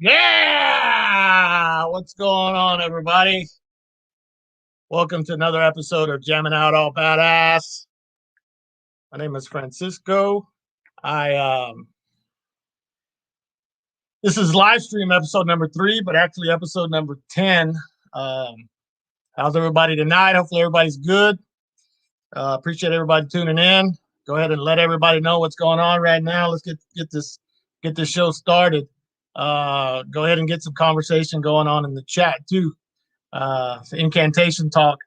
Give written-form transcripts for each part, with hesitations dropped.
Yeah! What's going on, everybody? Welcome to another episode of Jamming Out All Badass. My name is Francisco. This is live stream episode number 3, but actually episode number 10. How's everybody tonight? Hopefully everybody's good. Appreciate everybody tuning in. Go ahead and let everybody know what's going on right now. Let's get this show started. Go ahead and get some conversation going on in the chat too. Incantation talk.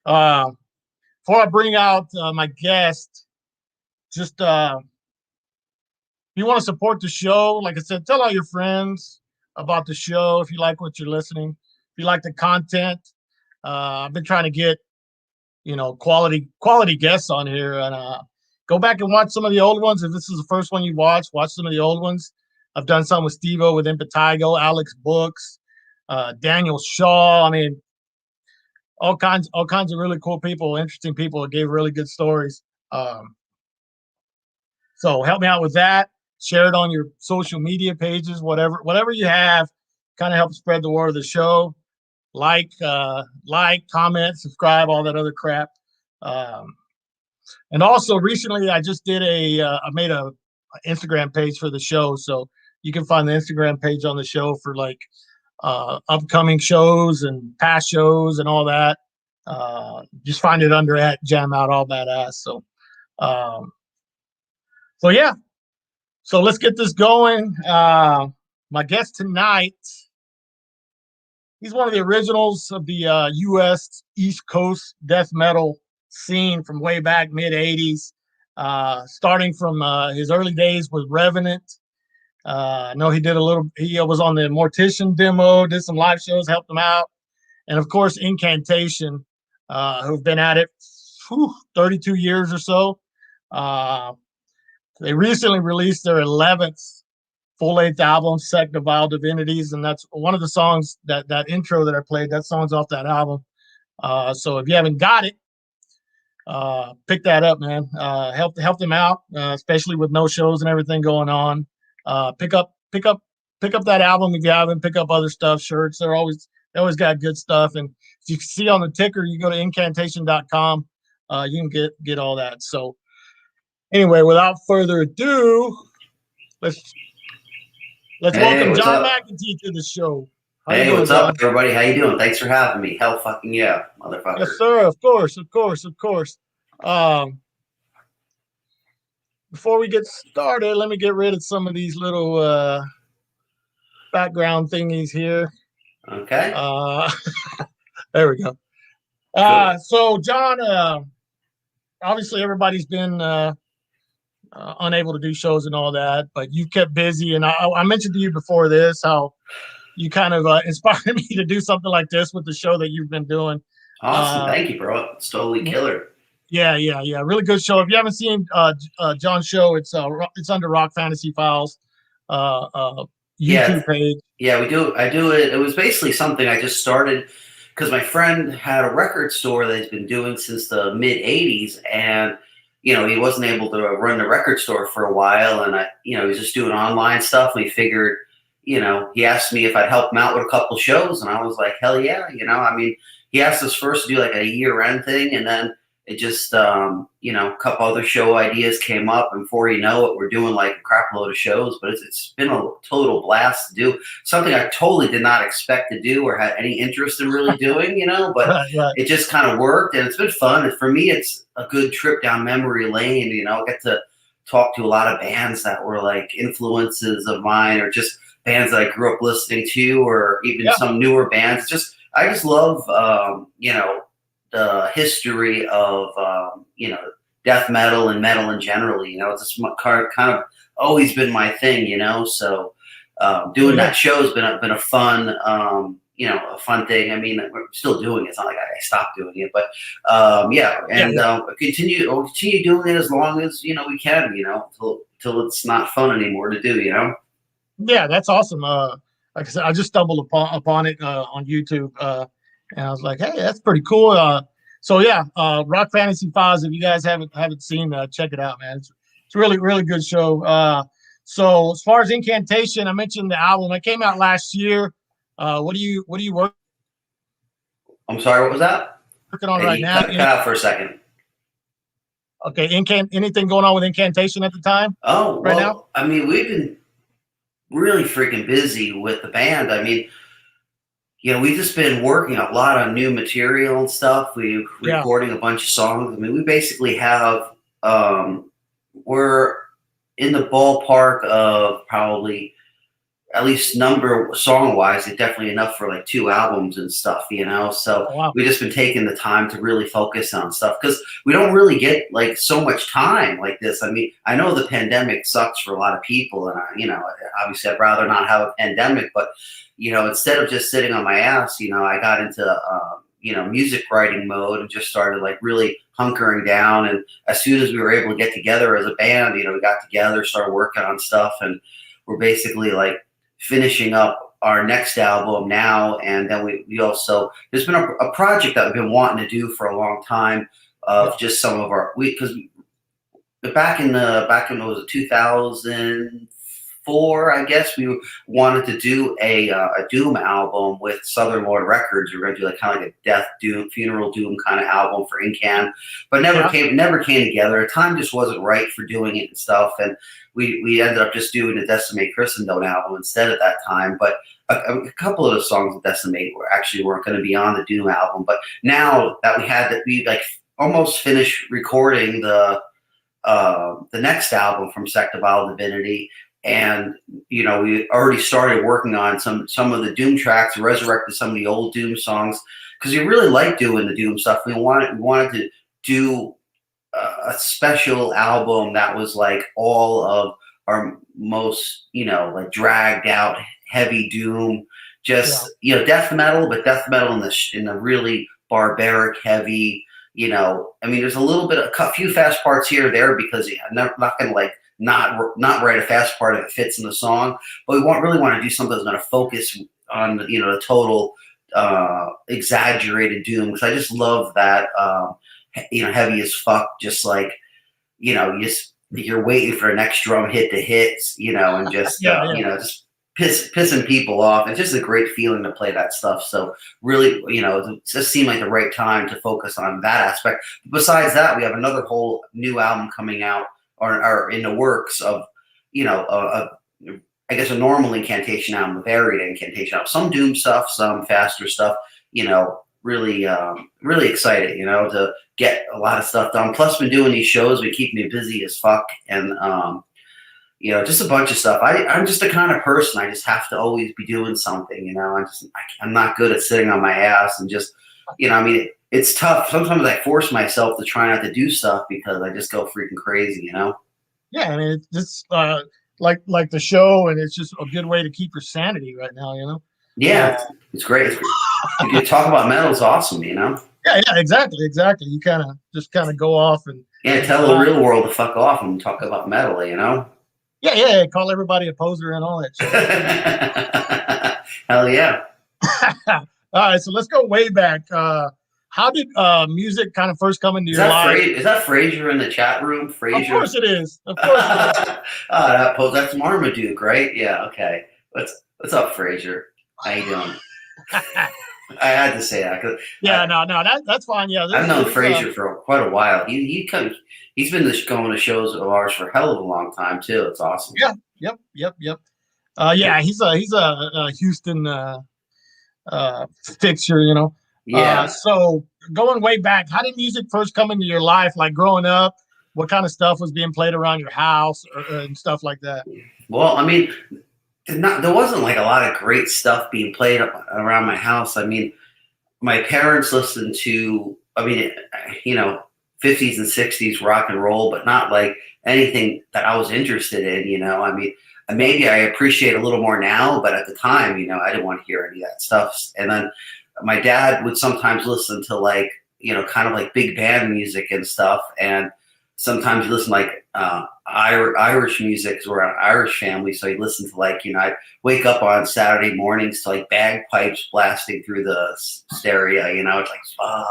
Before I bring out my guest, just if you want to support the show, like I said, tell all your friends about the show if you like what you're listening. If you like the content, I've been trying to get quality guests on here, and go back and watch some of the old ones. If this is the first one you watch some of the old ones. I've done some with Steve-O with Impetigo, Alex Books, Daniel Shaw. I mean, all kinds of really cool people, interesting people that gave really good stories. So help me out with that. Share it on your social media pages, whatever you have, kind of help spread the word of the show. Like, comment, subscribe, all that other crap. And also recently I just did I made a Instagram page for the show. So you can find the Instagram page on the show for like upcoming shows and past shows and all that. Just find it under at Jam Out All Badass. So yeah. So let's get this going. My guest tonight, he's one of the originals of the U.S. East Coast death metal scene from way back mid 80s, starting from his early days with Revenant. I know he was on the Mortician demo, did some live shows, helped him out. And of course, Incantation, who've been at it 32 years or so. They recently released their 11th full-length album, Sect of Vile Divinities, and that's one of the songs, that intro that I played, that song's off that album. So if you haven't got it, pick that up, man. Help them out, especially with no shows and everything going on. Pick up that album if you haven't. Pick up other stuff, shirts. They always got good stuff. And if you see on the ticker, you go to incantation.com. You can get all that. So anyway, without further ado, let's welcome John MCENTEE to the show. Hey, what's up, everybody? How you doing? Thanks for having me. Hell fucking yeah, motherfucker. Yes, sir. Of course. Before we get started, let me get rid of some of these little background thingies here. Okay. There we go. Cool. So, John, obviously everybody's been unable to do shows and all that, but you kept busy. And I mentioned to you before this how you kind of inspired me to do something like this with the show that you've been doing. Awesome. Thank you, bro. It's totally killer. Yeah. Really good show. If you haven't seen John's show, it's under Rock Fantasy Files YouTube page. Yeah, we do. I do it. It was basically something I just started because my friend had a record store that he's been doing since the mid 80s, and he wasn't able to run the record store for a while, and he was just doing online stuff. And he figured, he asked me if I'd help him out with a couple shows, and I was like, hell yeah. He asked us first to do like a year-end thing, and then it just, a couple other show ideas came up, and before you know it, we're doing like a crap load of shows. But it's been a total blast to do. Something I totally did not expect to do or had any interest in really doing, but right. It just kind of worked, and it's been fun. And for me, it's a good trip down memory lane. I get to talk to a lot of bands that were like influences of mine, or just bands that I grew up listening to, or even some newer bands. I just love, the history of, death metal and metal in general. It's just kind of always been my thing, so doing that show has been a fun, a fun thing. I mean, we're still doing it. It's not like I stopped doing it, but continue doing it as long as, we can, till it's not fun anymore to do, Yeah, that's awesome. Like I said, I just stumbled upon it on YouTube, and I was like, hey, that's pretty cool. So yeah, Rock Fantasy Files. If you guys haven't seen, check it out, man. It's really, really good show. So as far as Incantation, I mentioned the album. It came out last year. What are you I'm sorry, what was that? working on Hey, right you now? cut out for a second. Okay, anything going on with Incantation at the time? Oh, Right now? well, I mean, we've been really freaking busy with the band. I mean, we've just been working a lot on new material and stuff. We're Yeah. recording a bunch of songs. I mean, we basically have, we're in the ballpark of probably, at least number song wise, it's definitely enough for like 2 albums and stuff, So Oh, wow. we just been taking the time to really focus on stuff because we don't really get like so much time like this. I mean, I know the pandemic sucks for a lot of people, and obviously I'd rather not have a pandemic, but instead of just sitting on my ass, I got into music writing mode and just started like really hunkering down. And as soon as we were able to get together as a band, we got together, started working on stuff, and we're basically like finishing up our next album now. And then we also, there's been a project that we've been wanting to do for a long time of just some of our, because back in it was 2004, I guess, we wanted to do a Doom album with Southern Lord Records. We were going to do like kind of like a death doom, funeral doom kind of album for Incan, but never came together. Time just wasn't right for doing it and stuff, and we ended up just doing a Decimate Christendom album instead at that time. But a couple of the songs of Decimate weren't going to be on the Doom album. But now that we like almost finished recording the next album from Sect of Vile Divinity, and we already started working on some of the Doom tracks, resurrected some of the old Doom songs because we really like doing the Doom stuff. We wanted to do a special album that was like all of our most like dragged out heavy Doom, just death metal, but death metal in the really barbaric heavy. I mean, there's a little bit of a few fast parts here or there because I'm not gonna like not write a fast part if it fits in the song, but we really want to do something that's going to focus on the total exaggerated Doom, because I just love that heavy as fuck, just like you're waiting for the next drum hit to hit, and just just pissing people off. It's just a great feeling to play that stuff. So really, it just seemed like the right time to focus on that aspect. Besides that, we have another whole new album coming out or in the works of, I guess a normal Incantation album, a varied Incantation album, some Doom stuff, some faster stuff, really, really excited, to get a lot of stuff done. Plus been doing these shows, we keep me busy as fuck. And, just a bunch of stuff. I'm just the kind of person, I just have to always be doing something, I'm not good at sitting on my ass and just, I mean, it's tough. Sometimes I force myself to try not to do stuff because I just go freaking crazy, Yeah, I mean, it's just like the show, and it's just a good way to keep your sanity right now, Yeah, it's great. You can talk about metal is awesome, Yeah, exactly. You kind of go off and tell the real world to fuck off and talk about metal, Yeah, call everybody a poser and all that shit. Hell yeah. All right, so let's go way back. How did music kind of first come into your life? Is that Frazier in the chat room? Frazier? Of course it is. Of course it is. That's Marmaduke, right? Yeah, okay. What's up, Frazier? How you doing? I had to say that. That's fine. Yeah, I've known Frazier for quite a while. He's been going to shows of ours for a hell of a long time too. It's awesome. Yeah. Yep. He's a Houston fixture, Yeah. So going way back, how did music first come into your life? Like growing up, what kind of stuff was being played around your house and stuff like that? Well, I mean, there wasn't like a lot of great stuff being played around my house. I mean, my parents listened to, 50s and 60s rock and roll, but not like anything that I was interested in, I mean, maybe I appreciate a little more now, but at the time, I didn't want to hear any of that stuff. And then my dad would sometimes listen to like, kind of like big band music and stuff. And sometimes you listen like Irish music, because we're an Irish family. So you listen to like, I'd wake up on Saturday mornings to like bagpipes blasting through the stereo, it's like, fuck,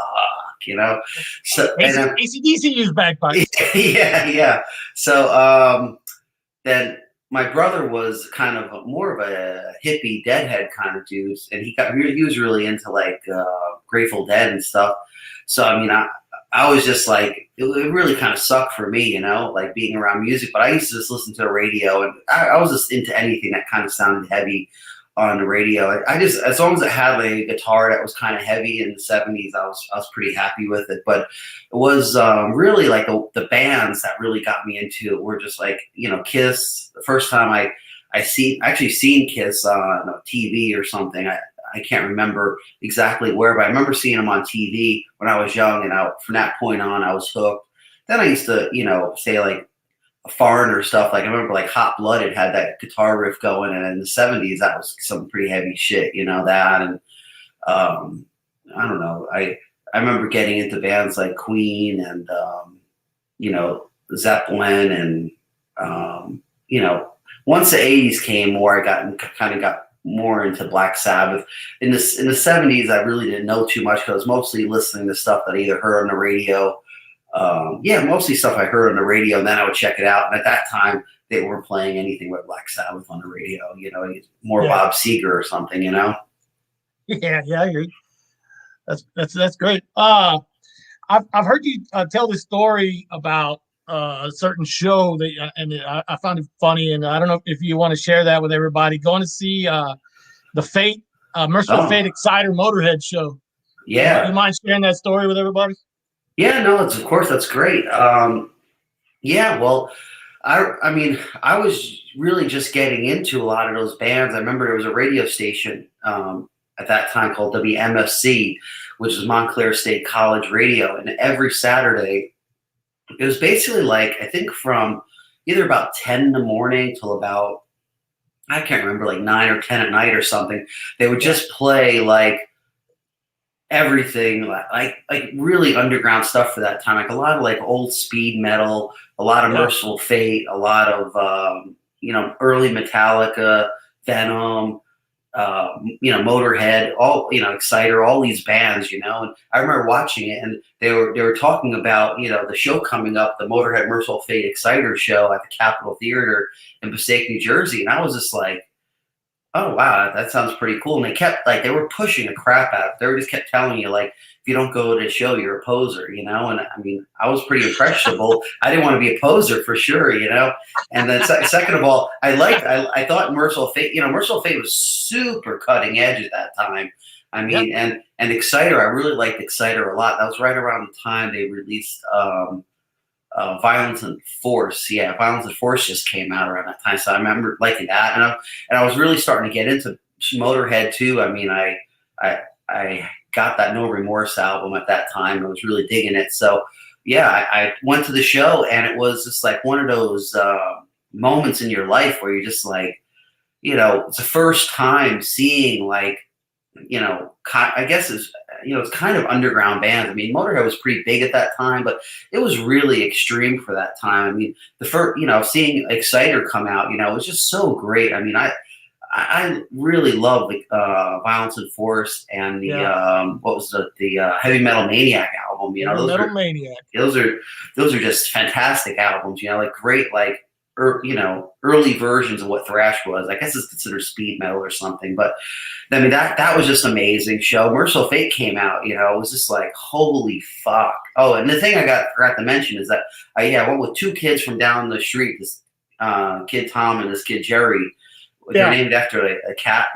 So AC/DC used bagpipes. Yeah. So then my brother was kind of more of a hippie deadhead kind of dude, and he was really into like Grateful Dead and stuff. So I mean, I was just like it really kind of sucked for me, you know, like being around music. But I used to just listen to the radio, and I was just into anything that kind of sounded heavy on the radio. I just, as long as it had like a guitar that was kind of heavy in the 70s, I was pretty happy with it. But it was really like the bands that really got me into it were just like, you know, Kiss. The first time I actually seen Kiss on TV or something. I can't remember exactly where, but I remember seeing them on TV when I was young, and from that point on, I was hooked. Then I used to, you know, say like Foreigner stuff. Like I remember like Hot Blooded had that guitar riff going, and in the 70s that was some pretty heavy shit, you know, that. And I don't know, I remember getting into bands like Queen and you know, Zeppelin, and you know, once the 80s came more, I kind of got more into Black Sabbath. In the 70s I really didn't know too much because I was mostly listening to stuff that I either heard on the radio. Yeah, mostly stuff I heard on the radio, and then I would check it out. And at that time, they weren't playing anything with Black Sabbath on the radio. You know, more Bob Seger or something. You know. Yeah, I agree. That's great. I've heard you tell this story about a certain show that, and I found it funny, and I don't know if you want to share that with everybody. Going to see the Fate, Merciful Fate Exciter Motorhead show. Yeah. You mind sharing that story with everybody? Yeah, no, of course, that's great. Yeah, well, I mean, I was really just getting into a lot of those bands. I remember there was a radio station at that time called WMFC, which is Montclair State College Radio, and every Saturday, it was basically like, I think from either about 10 in the morning till about, I can't remember, like 9 or 10 at night or something. They would just play like everything, like really underground stuff for that time, like a lot of like old speed metal, a lot of Merciful Fate, a lot of you know, early Metallica, Venom, you know, Motorhead, all, you know, Exciter, all these bands, you know. And I remember watching it, and they were talking about, you know, the show coming up, the Motorhead Merciful Fate Exciter show at the Capitol Theater in Passaic, New Jersey, and I was just like, oh wow, that sounds pretty cool. And they kept like, they were pushing the crap out. They were just kept telling you like, if you don't go to the show, you're a poser, you know. And I mean, I was pretty impressionable. I didn't want to be a poser for sure, you know. And then second of all, I thought Merciful Fate, you know, Merciful Fate was super cutting edge at that time. I mean, and Exciter, I really liked Exciter a lot. That was right around the time they released Violence and Force. Yeah, Violence and Force just came out around that time, so I remember liking that, and I was really starting to get into Motorhead too. I mean, I got that No Remorse album at that time. I was really digging it. So yeah, I went to the show, and it was just like one of those moments in your life where you're just like, you know, it's the first time seeing like, you know, I guess it's, you know, it's kind of underground bands. I mean, Motorhead was pretty big at that time, but it was really extreme for that time. I mean, the first, you know, seeing Exciter come out, you know, it was just so great. I mean, I really love the Violence and Force and the what was the Heavy Metal Maniac album. You know, those are just fantastic albums. You know, like great, like, you know, early versions of what thrash was. I guess it's considered speed metal or something. But I mean, that was just an amazing show. Merciful Fate came out, you know, it was just like, holy fuck. Oh, and the thing I forgot to mention is that I went with two kids from down the street, this kid Tom and this kid Jerry. They're named after a cat,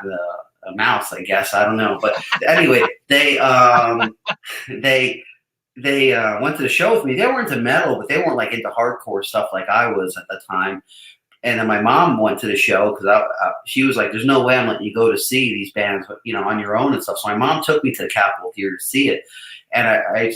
a mouse, I guess. I don't know. But anyway, they went to the show with me. They were into metal, but they weren't like into hardcore stuff like I was at the time. And then my mom went to the show because she was like, "There's no way I'm letting you go to see these bands, you know, on your own and stuff." So my mom took me to the Capitol Theater to see it, and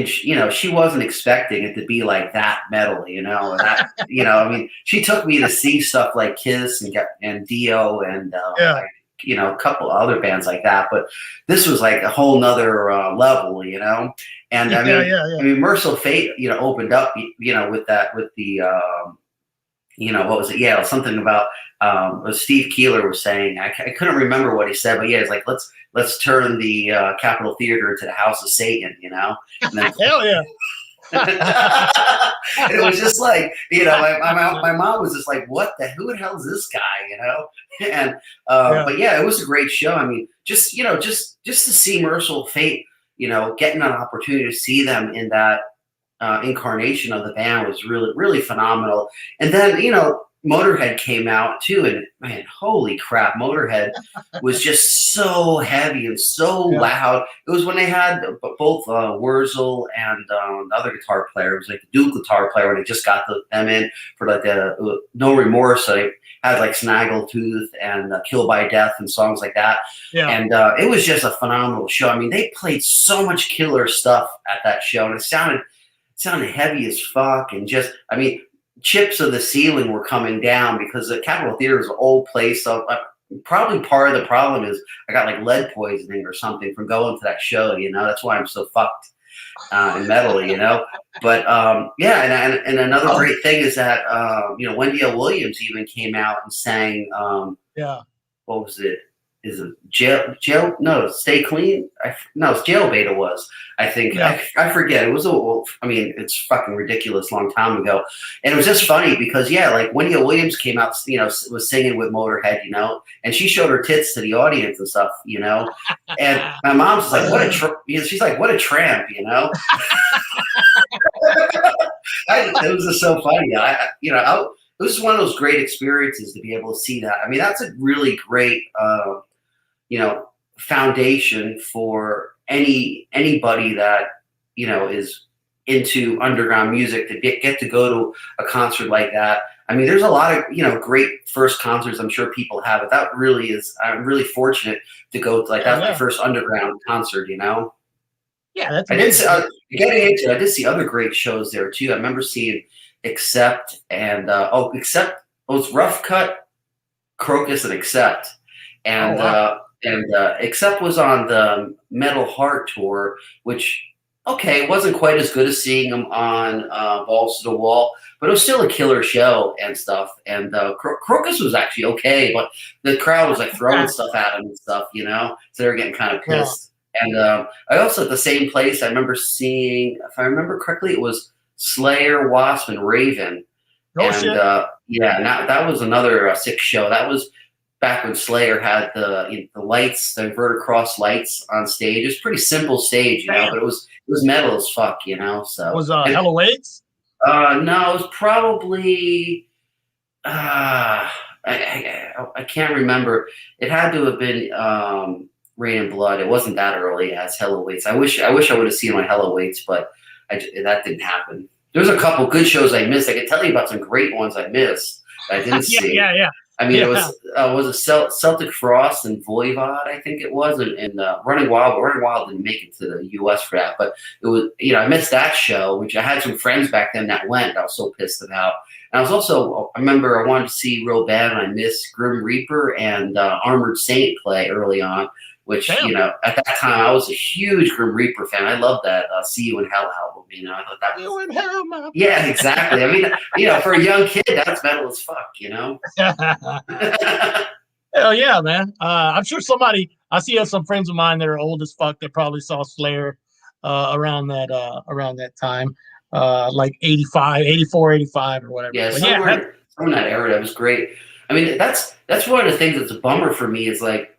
she, you know, she wasn't expecting it to be like that metal, you know. And that, you know, I mean, she took me to see stuff like Kiss and Dio and like, you know, a couple other bands like that, but this was like a whole nother level, you know. And I mean, Merciful Fate, you know, opened up, you know, with the you know, what was it? Yeah, something about what Steve Keeler was saying. I couldn't remember what he said, but yeah, it's like, let's turn the Capitol Theater into the House of Satan, you know. And then, hell yeah. And it was just like, you know, my mom was just like, who the hell is this guy, you know? And but yeah, it was a great show. I mean, just to see Merciful Fate, you know, getting an opportunity to see them in that incarnation of the band was really, really phenomenal. And then, you know, Motorhead came out too, and man, holy crap, Motorhead was just so heavy and so loud. It was when they had both Wurzel and the other guitar player. It was like the Duke guitar player when they just got them in for like No Remorse. So they had like Snaggletooth and Kill by Death and songs like that. Yeah. And it was just a phenomenal show. I mean, they played so much killer stuff at that show, and it sounded heavy as fuck. And just, I mean, chips of the ceiling were coming down because the Capitol Theater is an old place. So probably part of the problem is I got like lead poisoning or something from going to that show. You know, that's why I'm so fucked in metal. You know, but yeah, and another great thing is that you know, Wendy L. Williams even came out and sang. What was it? Is it jail? No, Stay Clean. No, it's Jailbait. It was. I think I forget. It was I mean, it's fucking ridiculous. Long time ago, and it was just funny because like Wendy Williams came out, you know, was singing with Motorhead, you know, and she showed her tits to the audience and stuff, you know, and my mom's like, she's like, what a tramp, you know. It was just so funny. It was one of those great experiences to be able to see that. I mean, that's a really great, you know, foundation for anybody that, you know, is into underground music to get to go to a concert like that. I mean, there's a lot of, you know, great first concerts I'm sure people have, but that really is, I'm really fortunate to go to, like, that's my first underground concert, you know? Yeah, that's I did see other great shows there too. I remember seeing Accept and Accept, it was Rough Cut, Crocus, and Accept. And Accept was on the Metal Heart tour, which, okay, it wasn't quite as good as seeing them on Balls to the Wall, but it was still a killer show and stuff. And Crocus was actually okay, but the crowd was like throwing stuff at him and stuff, you know? So they were getting kind of pissed. And I also, at the same place, I remember seeing, if I remember correctly, it was Slayer, Wasp, and Raven. That was another sick show. That was back when Slayer had the lights, the inverted cross lights on stage. It was a pretty simple stage, you know, but it was metal as fuck, you know. So it was Hello Waits? No, it was probably I can't remember. It had to have been Rain and Blood. It wasn't that early as Hello Waits. I wish I would have seen my Hello Waits, but that didn't happen. There's a couple good shows I missed. I could tell you about some great ones I missed that I didn't see. Yeah. I mean, it was Celtic Frost and Voivod, I think it was, and Running Wild. But Running Wild didn't make it to the U.S. for that, but it was, you know, I missed that show, which I had some friends back then that went. I was so pissed about. And I was also, I remember I wanted to see real bad, and I missed Grim Reaper and Armored Saint play early on, which, you know, at that time I was a huge Grim Reaper fan. I loved that See You in Hell album. You know, I thought that was, You in Hell, man. Yeah, exactly. I mean, you know, for a young kid, that's metal as fuck, you know. Hell yeah, man. I'm sure I see some friends of mine that are old as fuck that probably saw Slayer around that time, like 85, 84, 85 or whatever. Yeah, somewhere in that era, that was great. I mean, that's one of the things that's a bummer for me is, like,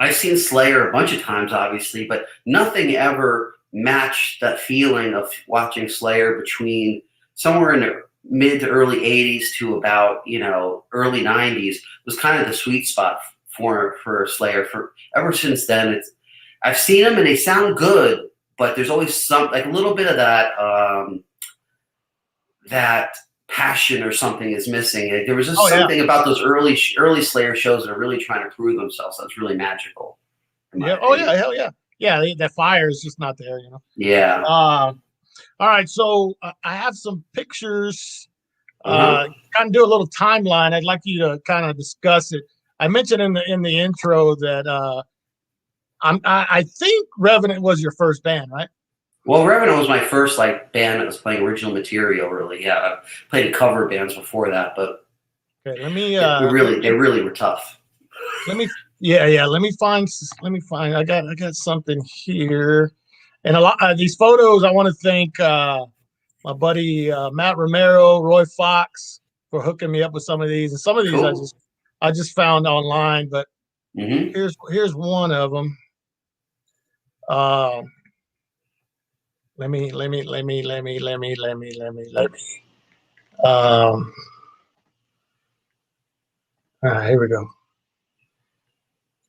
I've seen Slayer a bunch of times, obviously, but nothing ever matched that feeling of watching Slayer between somewhere in the mid to early 80s to about, you know, early 90s was kind of the sweet spot for Slayer. For ever since then, I've seen them and they sound good, but there's always like a little bit of that passion or something is missing. Like, there was just something about those early Slayer shows that are really trying to prove themselves. That's really magical. Yeah. Oh yeah. Hell yeah. Yeah. That fire is just not there, you know? Yeah. All right. So I have some pictures, kind of do a little timeline. I'd like you to kind of discuss it. I mentioned in the intro that, I think Revenant was your first band, right? Well, Revenant was my first band that was playing original material. Really, yeah. I played cover bands before that, but okay, let me. They really were tough. Let me find. I got something here, and a lot of these photos. I want to thank my buddy Matt Romero, Roy Fox for hooking me up with some of these, and some of these Cool. I just found online. But here's one of them. Let me. All right, here we go.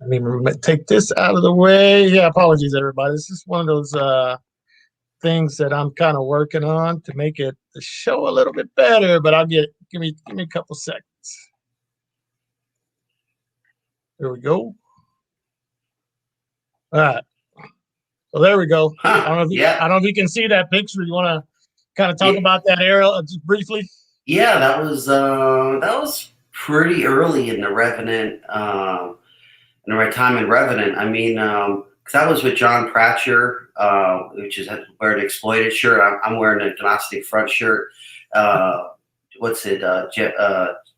Let me take this out of the way. Yeah, apologies, everybody. This is one of those things that I'm kind of working on to make it the show a little bit better. But give me a couple seconds. There we go. All right. So there we go. Huh, I don't know if you can see that picture. You want to kind of talk about that era just briefly? Yeah, that was pretty early in the Revenant, in my time in Revenant. I mean, because I was with John Pratcher, which is wearing an Exploited shirt. I'm wearing a Gnostic Front shirt. What's it?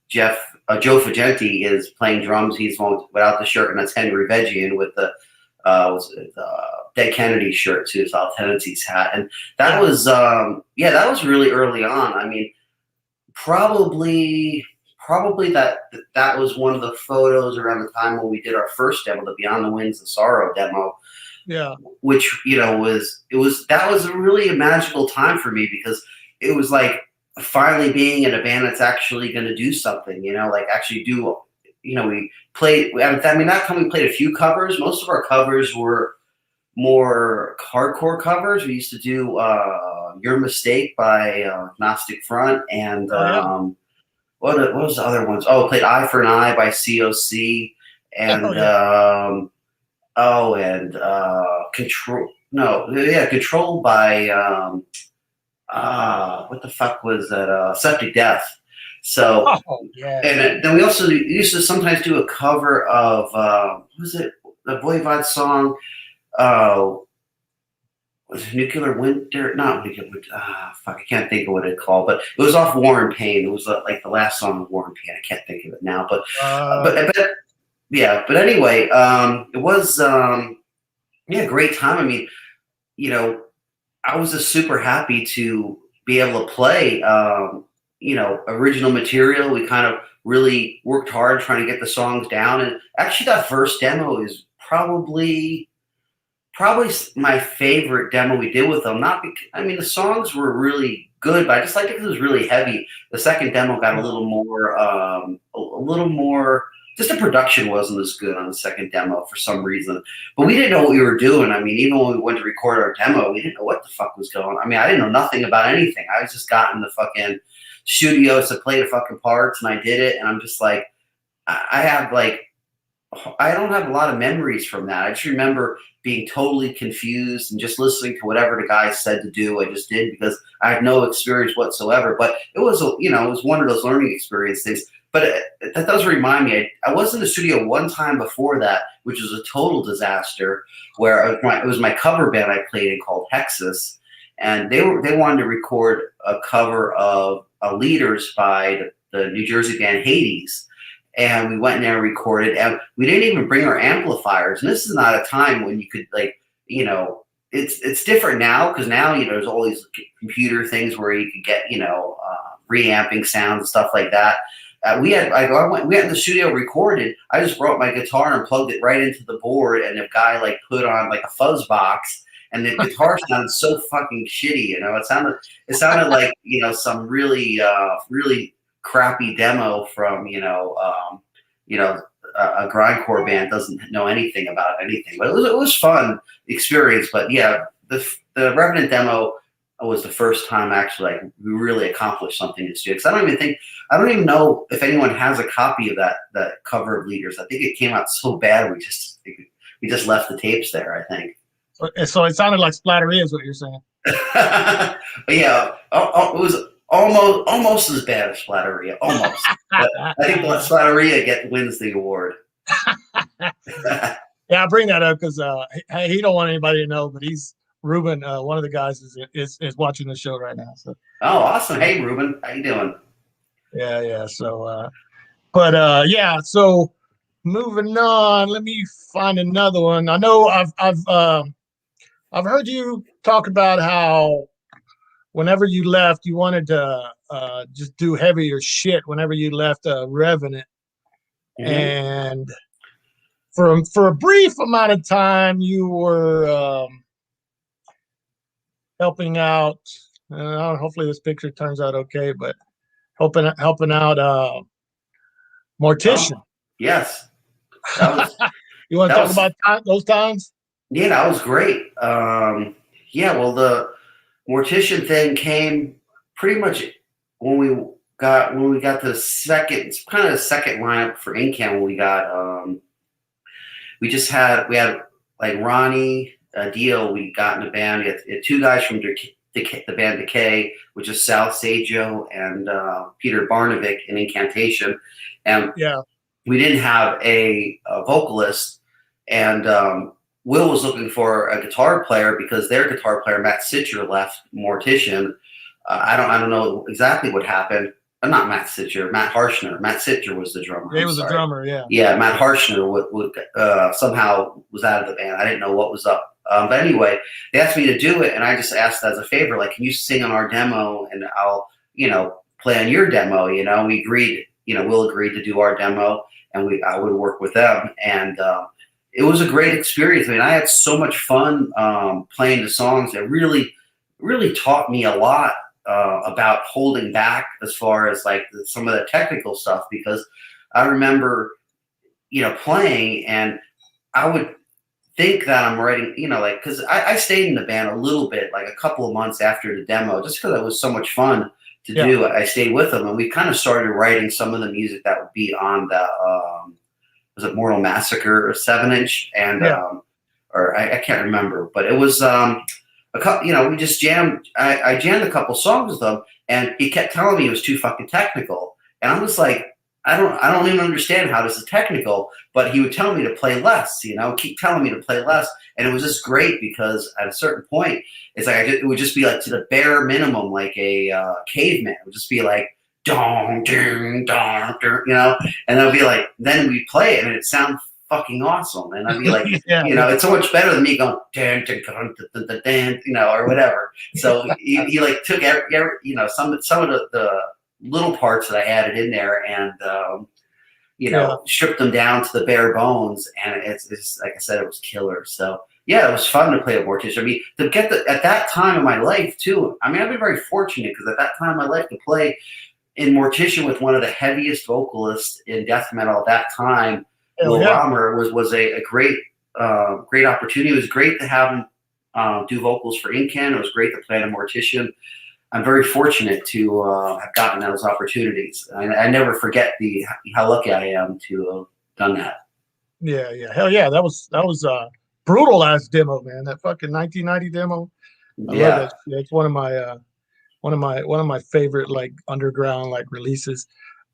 Joe Fagenti is playing drums. He's without the shirt, and that's Henry Vegian with the Dead Kennedy shirt too. It's all Tendencies hat, and that was that was really early on. I mean, probably that was one of the photos around the time when we did our first demo, the Beyond the Winds of Sorrow demo. Yeah, which that was really a magical time for me, because it was like finally being in a band that's actually going to do something. Like actually do. We played. I mean, that time we played a few covers. Most of our covers were more hardcore covers. We used to do Your Mistake by Gnostic Front, and what was the other ones? Oh, played Eye for an Eye by COC, and Control. No, yeah, Control by what the fuck was that? Septic Death. So, and then we also used to sometimes do a cover of what was it? The Voivod song. Was it Nuclear Winter? Not Nuclear Winter. Fuck, I can't think of what it's called, but it was off War and Pain. It was like the last song of War and Pain. I can't think of it now, but yeah. But anyway, it was great time. I mean, I was just super happy to be able to play original material. We kind of really worked hard trying to get the songs down, and actually that first demo is probably my favorite demo we did with them. Not because, I mean, the songs were really good, but I just liked it because it was really heavy. The second demo got a little more, just the production wasn't as good on the second demo for some reason. But we didn't know what we were doing. I mean, even when we went to record our demo, we didn't know what the fuck was going on. I mean, I didn't know nothing about anything. I was just got in the fucking studios to play the fucking parts, and I did it, and I'm just like, I don't have a lot of memories from that. I just remember being totally confused and just listening to whatever the guy said to do. I just did because I had no experience whatsoever. But it was, it was one of those learning experience things. But that does remind me, I was in the studio one time before that, which was a total disaster, where it was my cover band I played in called Hexus, and they wanted to record a cover of Leaders by the New Jersey band Hades. And we went in there and recorded, and we didn't even bring our amplifiers. And this is not a time when you could it's different now, because now there's all these computer things where you could get reamping sounds and stuff like that. We went in the studio, recorded. I just brought my guitar and plugged it right into the board, and the guy put on a fuzz box, and the guitar sounded so fucking shitty. It sounded like some really really crappy demo from a grindcore band doesn't know anything about anything. But it was fun experience. But yeah, the Revenant demo was the first time actually we really accomplished something in the studio. Because I don't even know if anyone has a copy of that cover of Leaders. I think it came out so bad we just left the tapes there, I think. So it sounded like Splattery is what you're saying. But yeah, it was almost as bad as Splatteria, almost. But I think Splatteria wins the award. Yeah, I bring that up because he don't want anybody to know, but Ruben, one of the guys is watching the show right now. So. Oh, awesome! Hey, Ruben, how you doing? Yeah. So, so moving on. Let me find another one. I know I've heard you talk about how whenever you left, you wanted to just do heavier shit. Whenever you left Revenant, and for a brief amount of time, you were helping out. Hopefully, this picture turns out okay, but helping out Mortician. Oh, yes, that was. You want to talk about those times? Yeah, that was great. Yeah, well, the Mortician thing came pretty much when we got the second, kind of the second lineup for Incan. When we had like Ronnie Dio. We got in the band. We had two guys from the band Decay, which is Sal Saggio and Peter Barnovic in Incantation, and we didn't have a vocalist, and Will was looking for a guitar player because their guitar player Matt Sitcher left Mortician. I don't know exactly what happened. Not Matt Sitcher, Matt Harshner. Matt Sitcher was the drummer. He was the drummer, yeah. Yeah, Matt Harshner somehow was out of the band. I didn't know what was up. But anyway, they asked me to do it, and I just asked as a favor, like, can you sing on our demo, and I'll, play on your demo. We agreed. Will agreed to do our demo, and I would work with them, and it was a great experience. I mean, I had so much fun playing the songs. It really, really taught me a lot about holding back as far as like some of the technical stuff, because I remember, playing, and I would think that I'm writing, because I stayed in the band a little bit, like a couple of months after the demo, just because it was so much fun to do. I stayed with them, and we kind of started writing some of the music that would be on the was it Mortal Massacre 7-inch, and or I can't remember, but it was we just jammed. I jammed a couple songs with him, and he kept telling me it was too fucking technical, and I'm just like, I don't even understand how this is technical, but he would tell me to play less, keep telling me to play less, and it was just great because at a certain point, it's like it would just be like to the bare minimum, like a caveman. It would just be like dong ding dong, and I'd be like, then we'd play it, and it'd sound fucking awesome, and I'd be like, it's so much better than me going dan dan dan dan, or whatever. So he like took every some of the little parts that I added in there, and stripped them down to the bare bones, and it's like I said, it was killer. So yeah, it was fun to play a Mortician. I mean, to get at that time in my life too. I mean, I've been very fortunate because at that time in my life to play in Mortician with one of the heaviest vocalists in death metal at that time, Will Romer, was a great great opportunity. It was great to have him do vocals for Incan. It was great to play in a Mortician. I'm very fortunate to have gotten those opportunities. I never forget how lucky I am to have done that. Yeah, hell yeah, that was brutal ass demo, man. That fucking 1990 demo. I love that shit. It's one of my favorite like underground like releases.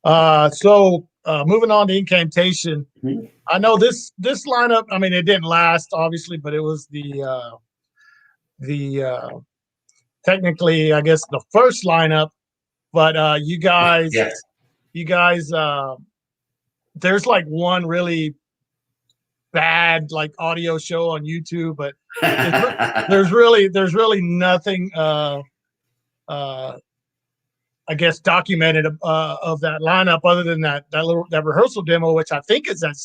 So moving on to Incantation. Mm-hmm. I know this lineup. I mean, it didn't last obviously, but it was the technically, I guess, the first lineup, but you guys, there's like one really bad like audio show on YouTube, but there's really nothing, I guess, documented of that lineup other than that rehearsal demo, which I think is that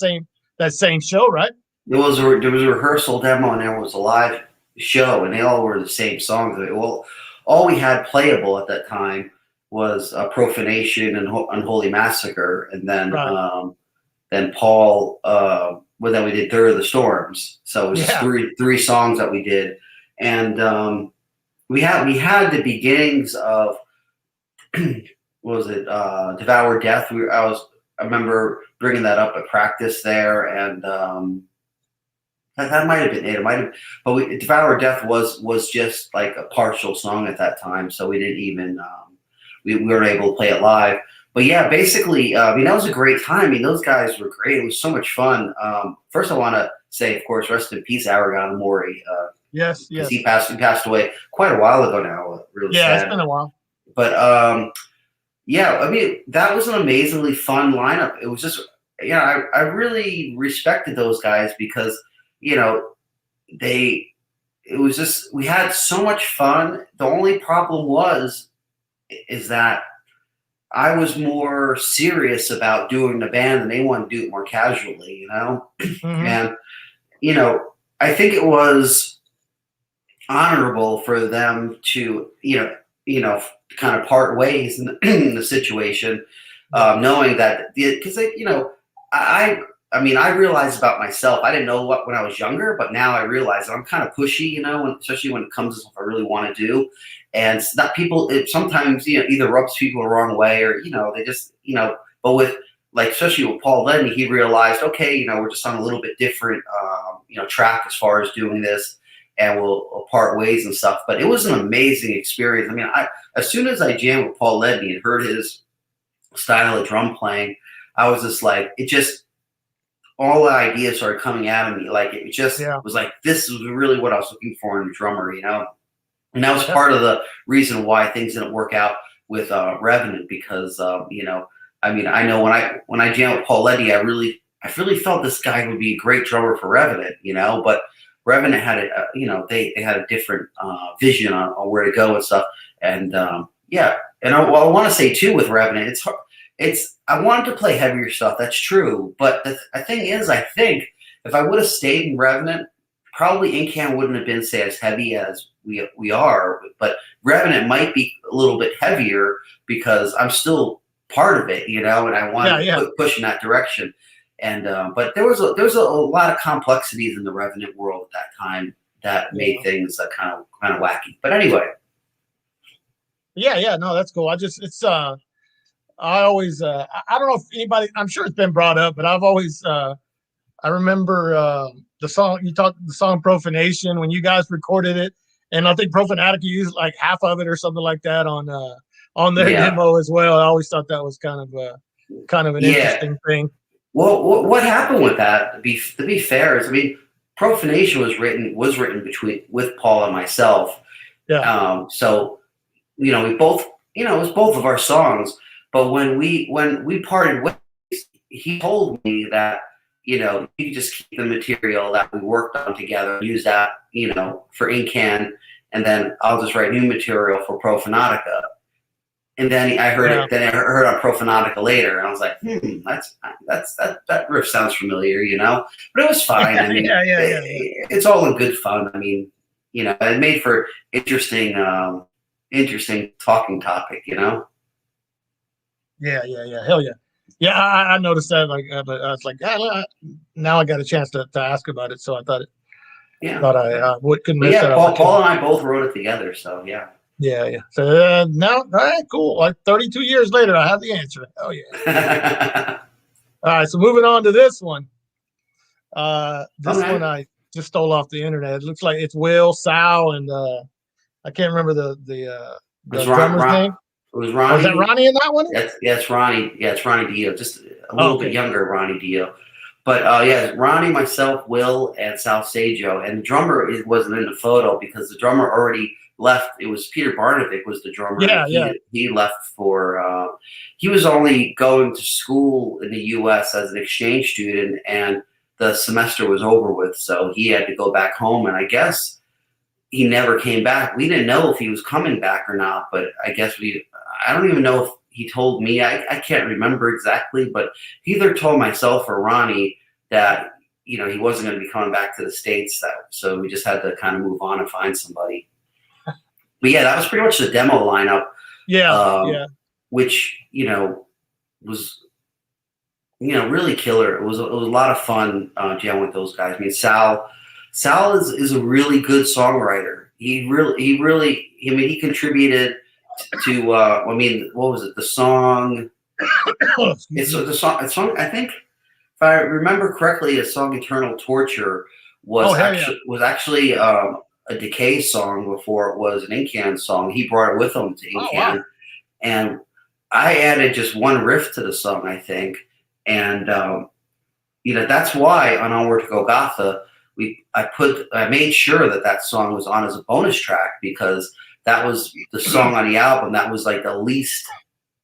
same show, right? There was a rehearsal demo, and there was a live show, and they all were the same songs. Well, all we had playable at that time was Profanation and Unholy Massacre, and then then Paul. Then we did Third of the Storms. So it was just three songs that we did, and we had the beginnings of what was it? Devour Death. I remember bringing that up at practice there, and that might have been it. It might have, but Devour Death was just like a partial song at that time, so we didn't even we weren't able to play it live. But yeah, basically, I mean, that was a great time. I mean, those guys were great. It was so much fun. First, I want to say, of course, rest in peace, Aragon Mori. Yes. He passed away quite a while ago now. Really sad. It's been a while. But yeah, I mean, that was an amazingly fun lineup. It was just, I really respected those guys because, they it was just, we had so much fun. The only problem is that I was more serious about doing the band and they wanted to do it more casually, you know? And, you know, I think it was honorable for them to, kind of part ways in the situation, knowing that, because, you know, I mean, I realized about myself, I didn't know what when I was younger, but now I realize I'm kind of pushy, you know, especially when it comes to stuff I really want to do. And it's not people, it sometimes, you know, either rubs people the wrong way or, you know, they just, you know, but with, like, especially with Paul Ledney, he realized, okay, you know, we're just on a little bit different, track as far as doing this, and we'll part ways and stuff. But it was an amazing experience. I mean, as soon as I jammed with Paul Ledney and heard his style of drum playing, I was just like, all the ideas started coming out of me. Like, it just was like, this is really what I was looking for in a drummer, you know? And that was part of the reason why things didn't work out with Revenant, because, you know, I mean, I know when I jammed with Paul Ledney, I really felt this guy would be a great drummer for Revenant, you know, but Revenant had they had a different vision on where to go and stuff. And and I want to say too with Revenant, I wanted to play heavier stuff. That's true, but the thing is, I think if I would have stayed in Revenant, probably Incan wouldn't have been, say, as heavy as we are. But Revenant might be a little bit heavier because I'm still part of it, you know, and I wanted to push in that direction. And but there was a lot of complexities in the Revenant world at that time that made things kind of wacky. But anyway. Yeah, no, that's cool. I always, I don't know if anybody, I'm sure it's been brought up, but I've always, I remember the song Profanation, when you guys recorded it. And I think Profanatica used like half of it or something like that on their demo as well. I always thought that was kind of an interesting thing. Well, what happened with that, to be fair, is, I mean, Profanation was written with Paul and myself. Yeah. So, you know, we both, you know, it was both of our songs. But when we parted ways, he told me that, you know, you could just keep the material that we worked on together, use that, you know, for Incan, and then I'll just write new material for Profanatica. And then I heard it. Then I heard on Profanatica later, and I was like, that riff sounds familiar, you know. But it was fine. I mean, it's all in good fun. I mean, you know, it made for interesting talking topic, you know. Yeah, hell yeah. Yeah, I noticed that. Like, but I was like, now I got a chance to ask about it, so I thought couldn't miss that. Paul and I both wrote it together, so yeah. Yeah. So now, all right, cool. Like 32 years later, I have the answer. Oh yeah. All right, so moving on to this one. This one I just stole off the internet. It looks like it's Will, Sal, and I can't remember the drummer's name. It was Ronnie. Was that Ronnie in that one? It's Ronnie. Yeah, it's Ronnie Dio, just a little bit younger Ronnie Dio. But Ronnie, myself, Will, and Sal Saggio. And the drummer wasn't in the photo because the drummer already left. It was Peter Barnovic was the drummer. He left for. He was only going to school in the U.S. as an exchange student, and the semester was over with, so he had to go back home. And I guess he never came back. We didn't know if he was coming back or not, but I guess I don't even know if he told me. I can't remember exactly, but he either told myself or Ronnie that, you know, he wasn't going to be coming back to the States. So we just had to kind of move on and find somebody. But yeah, that was pretty much the demo lineup. Which, you know, was, you know, really killer. It was a lot of fun jamming with those guys. I mean, Sal is a really good songwriter. He contributed to I mean, what was it? The song. It's the song. I think, if I remember correctly, the song "Eternal Torture" was actually a Decay song before it was an Incan song. He brought it with him to Incan, and I added just one riff to the song, I think, and you know, that's why on Onward to Golgotha I made sure that song was on as a bonus track, because that was the song on the album that was like the least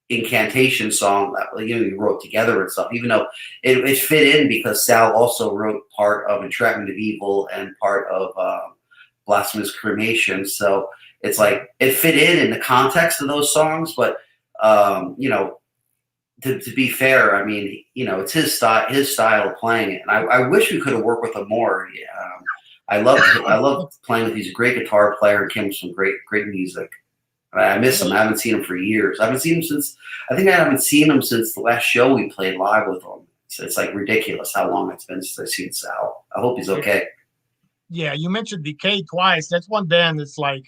Incantation song that, you know, we wrote together and stuff, even though it fit in because Sal also wrote part of Entrapment of Evil and part of Blasphemous Cremation. So it's like it fit in the context of those songs, but you know, to be fair, I mean, you know, it's his style of playing it, and I wish we could have worked with him more. I love playing with. He's a great guitar player and came with some great music. I miss him. I haven't seen him for years. I haven't seen him since. I think I haven't seen him since the last show we played live with him. So it's like ridiculous how long it's been since I've seen Sal. I hope he's okay. Yeah, you mentioned Decay twice. That's one band that's like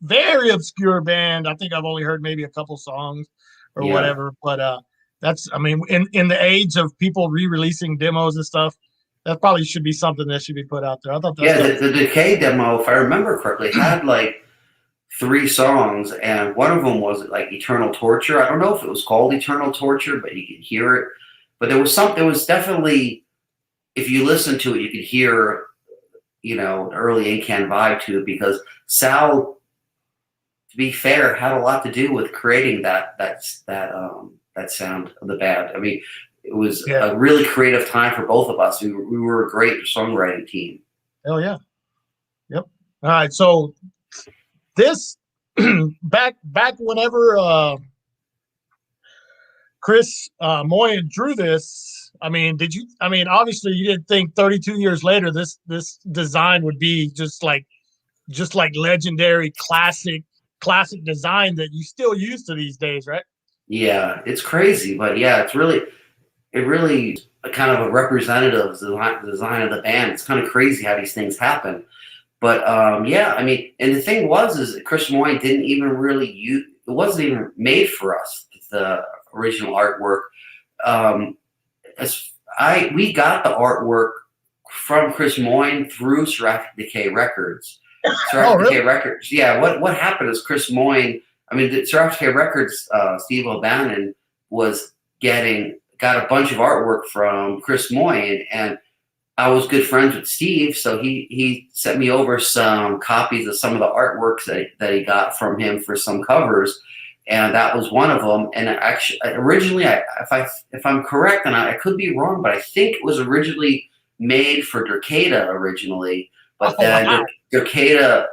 very obscure band. I think I've only heard maybe a couple songs or whatever. But that's, I mean, in the age of people re-releasing demos and stuff, that probably should be something that should be put out there. I thought the Decay demo, if I remember correctly, had like 3 songs, and one of them was like Eternal Torture. I don't know if it was called Eternal Torture, but you could hear it. But there was definitely, if you listen to it, you could hear, you know, an early Incan vibe to it, because Sal, to be fair, had a lot to do with creating that sound of the band. I mean, it was a really creative time for both of us. We were a great songwriting team. Hell yeah. Yep. All right. So this back whenever Chris Moyen drew this, I mean, obviously you didn't think 32 years later this design would be just like legendary classic design that you still use to these days, right? Yeah, it's crazy, but yeah, it really kind of a representative design of the band. It's kind of crazy how these things happen. But yeah, I mean, and the thing is that Chris Moyen didn't even really use, it wasn't even made for us, the original artwork. We got the artwork from Chris Moyen through Seraphic Decay Records. Decay Records. Yeah, what happened is Chris Moyen, I mean, the Seraphic Decay Records, Steve O'Bannon got a bunch of artwork from Chris Moyen, and I was good friends with Steve, so he sent me over some copies of some of the artworks that he got from him for some covers, and that was one of them. And actually, originally, if I'm correct, and I could be wrong, but I think it was originally made for Derkata originally, but then Derkata,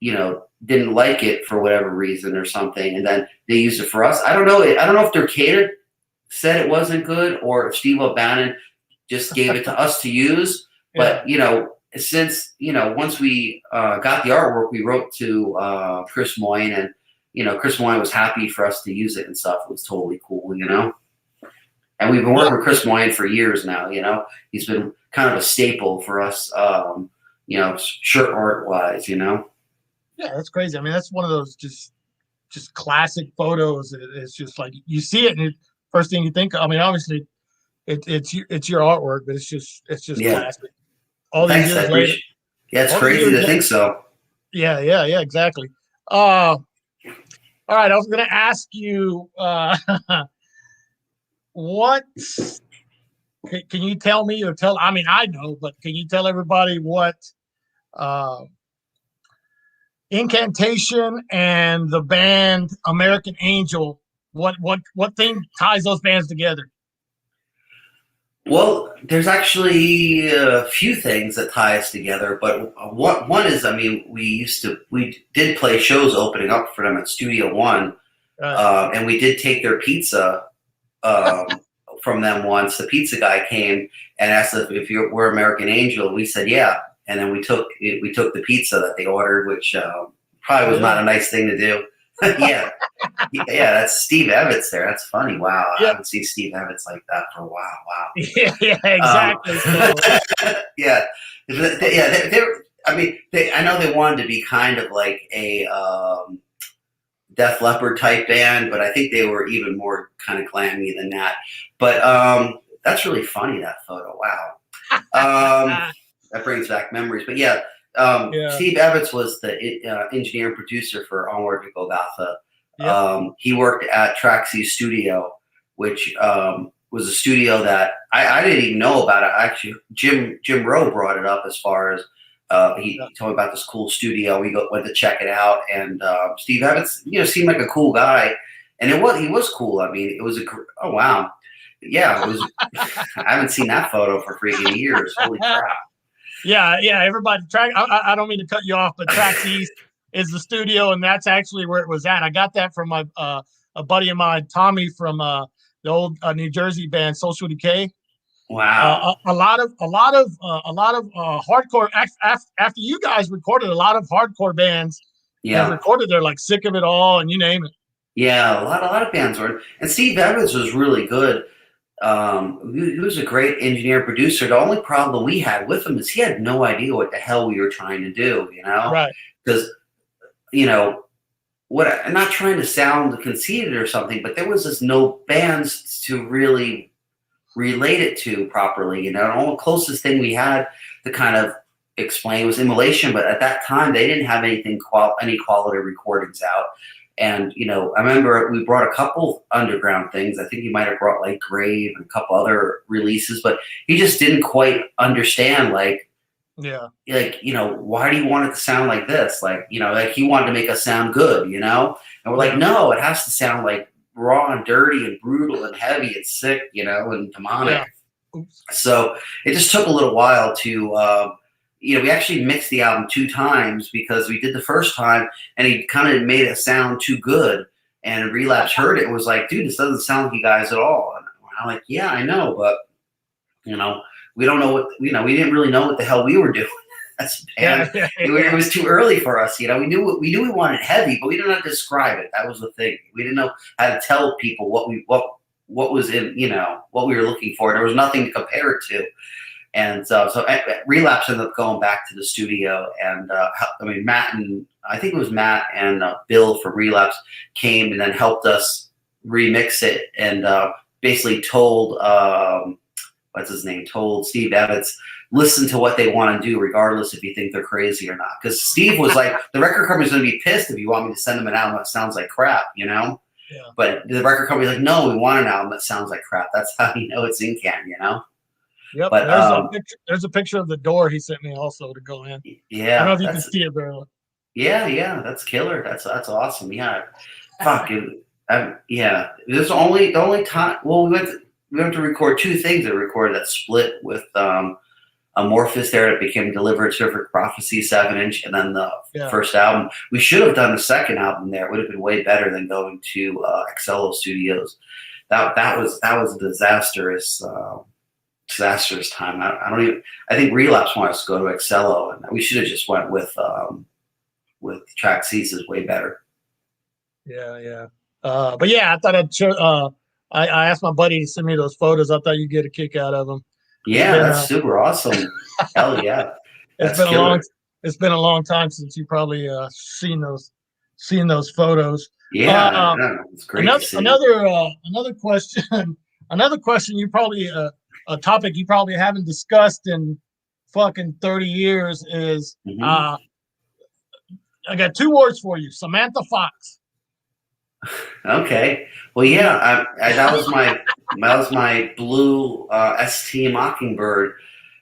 you know, didn't like it for whatever reason or something, and then they used it for us. I don't know if Derkata said it wasn't good or if Steve O'Bannon just gave it to us to use. But, you know, since, you know, once we got the artwork, we wrote to Chris Moyen, and, you know, Chris Moyen was happy for us to use it and stuff. It was totally cool, you know. And we've been working with Chris Moyen for years now, you know. He's been kind of a staple for us, you know, shirt art-wise, you know. Yeah, that's crazy. I mean, that's one of those just classic photos. It's just like you see it, and first thing you think of, I mean, obviously, it's your artwork, but it's just classic. All these years later. Yeah, it's crazy to think so. Yeah, exactly. All right, I was going to ask you, what can you tell me or tell? I mean, I know, but can you tell everybody what Incantation and the band American Angel, what thing ties those bands together? Well, there's actually a few things that tie us together, but one is, I mean, we did play shows opening up for them at Studio One, and we did take their pizza from them once. The pizza guy came and asked us if we're American Angel. We said yeah, and then we took the pizza that they ordered, which probably was not a nice thing to do. Yeah, that's Steve Evans there. That's funny. Wow, I haven't seen Steve Evans like that for a while. Wow. Yeah, exactly. Yeah. I know they wanted to be kind of like a Def Leppard type band, but I think they were even more kind of glammy than that. But that's really funny, that photo. Wow. That brings back memories. But yeah. Steve Evans was the engineer and producer for Onward to Golgotha. Yep. He worked at Traxxas Studio, which was a studio that I didn't even know about it. Actually, Jim Rowe brought it up as far as he told me about this cool studio. We went to check it out, and Steve Evans, you know, seemed like a cool guy, and he was cool. I mean, it was oh wow, yeah, it was. I haven't seen that photo for freaking years. Holy crap. Yeah. Everybody track. I don't mean to cut you off, but Tracks East is the studio, and that's actually where it was at. I got that from my a buddy of mine, Tommy, from the old New Jersey band Social Decay. Wow. A lot of hardcore after you guys recorded, a lot of hardcore bands have Yeah. recorded there, like Sick of It All and you name it. Yeah, a lot of bands were, and Steve Evans was really good. He was a great engineer producer. The only problem we had with him is he had no idea what the hell we were trying to do, you know? Right. Because, you know, I'm not trying to sound conceited or something, but there was just no bands to really relate it to properly, you know? The only closest thing we had to kind of explain was Immolation, but at that time they didn't have anything any quality recordings out. And, you know, I remember we brought a couple underground things. I think he might have brought like Grave and a couple other releases, but he just didn't quite understand, like, you know, why do you want it to sound like this? Like, you know, like he wanted to make us sound good, you know? And we're like, no, it has to sound like raw and dirty and brutal and heavy and sick, you know, and demonic. Yeah. So it just took a little while to, you know, we actually mixed the album 2 times because we did the first time and he kind of made it sound too good. And Relapse heard it and was like, dude, this doesn't sound like you guys at all. And I'm like, yeah, I know, but, you know, we don't know what, you know, we didn't really know what the hell we were doing. It was too early for us, you know. We knew we wanted heavy, but we didn't know how to describe it. That was the thing. We didn't know how to tell people what was in, you know, what we were looking for. There was nothing to compare it to. And so Relapse ended up going back to the studio, and I mean, I think it was Matt and Bill from Relapse came and then helped us remix it, and basically told what's his name, told Steve Evans, listen to what they want to do, regardless if you think they're crazy or not. Because Steve was like, the record company's going to be pissed if you want me to send them an album that sounds like crap, you know. Yeah. But the record company's like, no, we want an album that sounds like crap. That's how you know it's Incan, you know. Yep. But there's a picture of the door he sent me also to go in. Yeah. I don't know if you can see it very well. Yeah, that's killer. That's awesome. Yeah. Fuck. Yeah. This the only time. Well, we went to record 2 things. We recorded that split with Amorphous there that became Delivered Surfer Prophecy 7-inch, and then the first album. We should have done the second album there. It would have been way better than going to Excello Studios. That was a disastrous time. I think Relapse wanted us to go to Excello, and we should have just went with Track Cease is way better. Yeah. But yeah, I thought I'd show, I asked my buddy to send me those photos. I those you'd get a kick out of them. Yeah, that's super awesome. Hell yeah. It's been a long time since you probably seen those photos. Yeah, it's great. Another question you probably a topic you probably haven't discussed in fucking 30 years is I got 2 words for you: Samantha Fox. Okay. Well, yeah, that was my blue ST Mockingbird.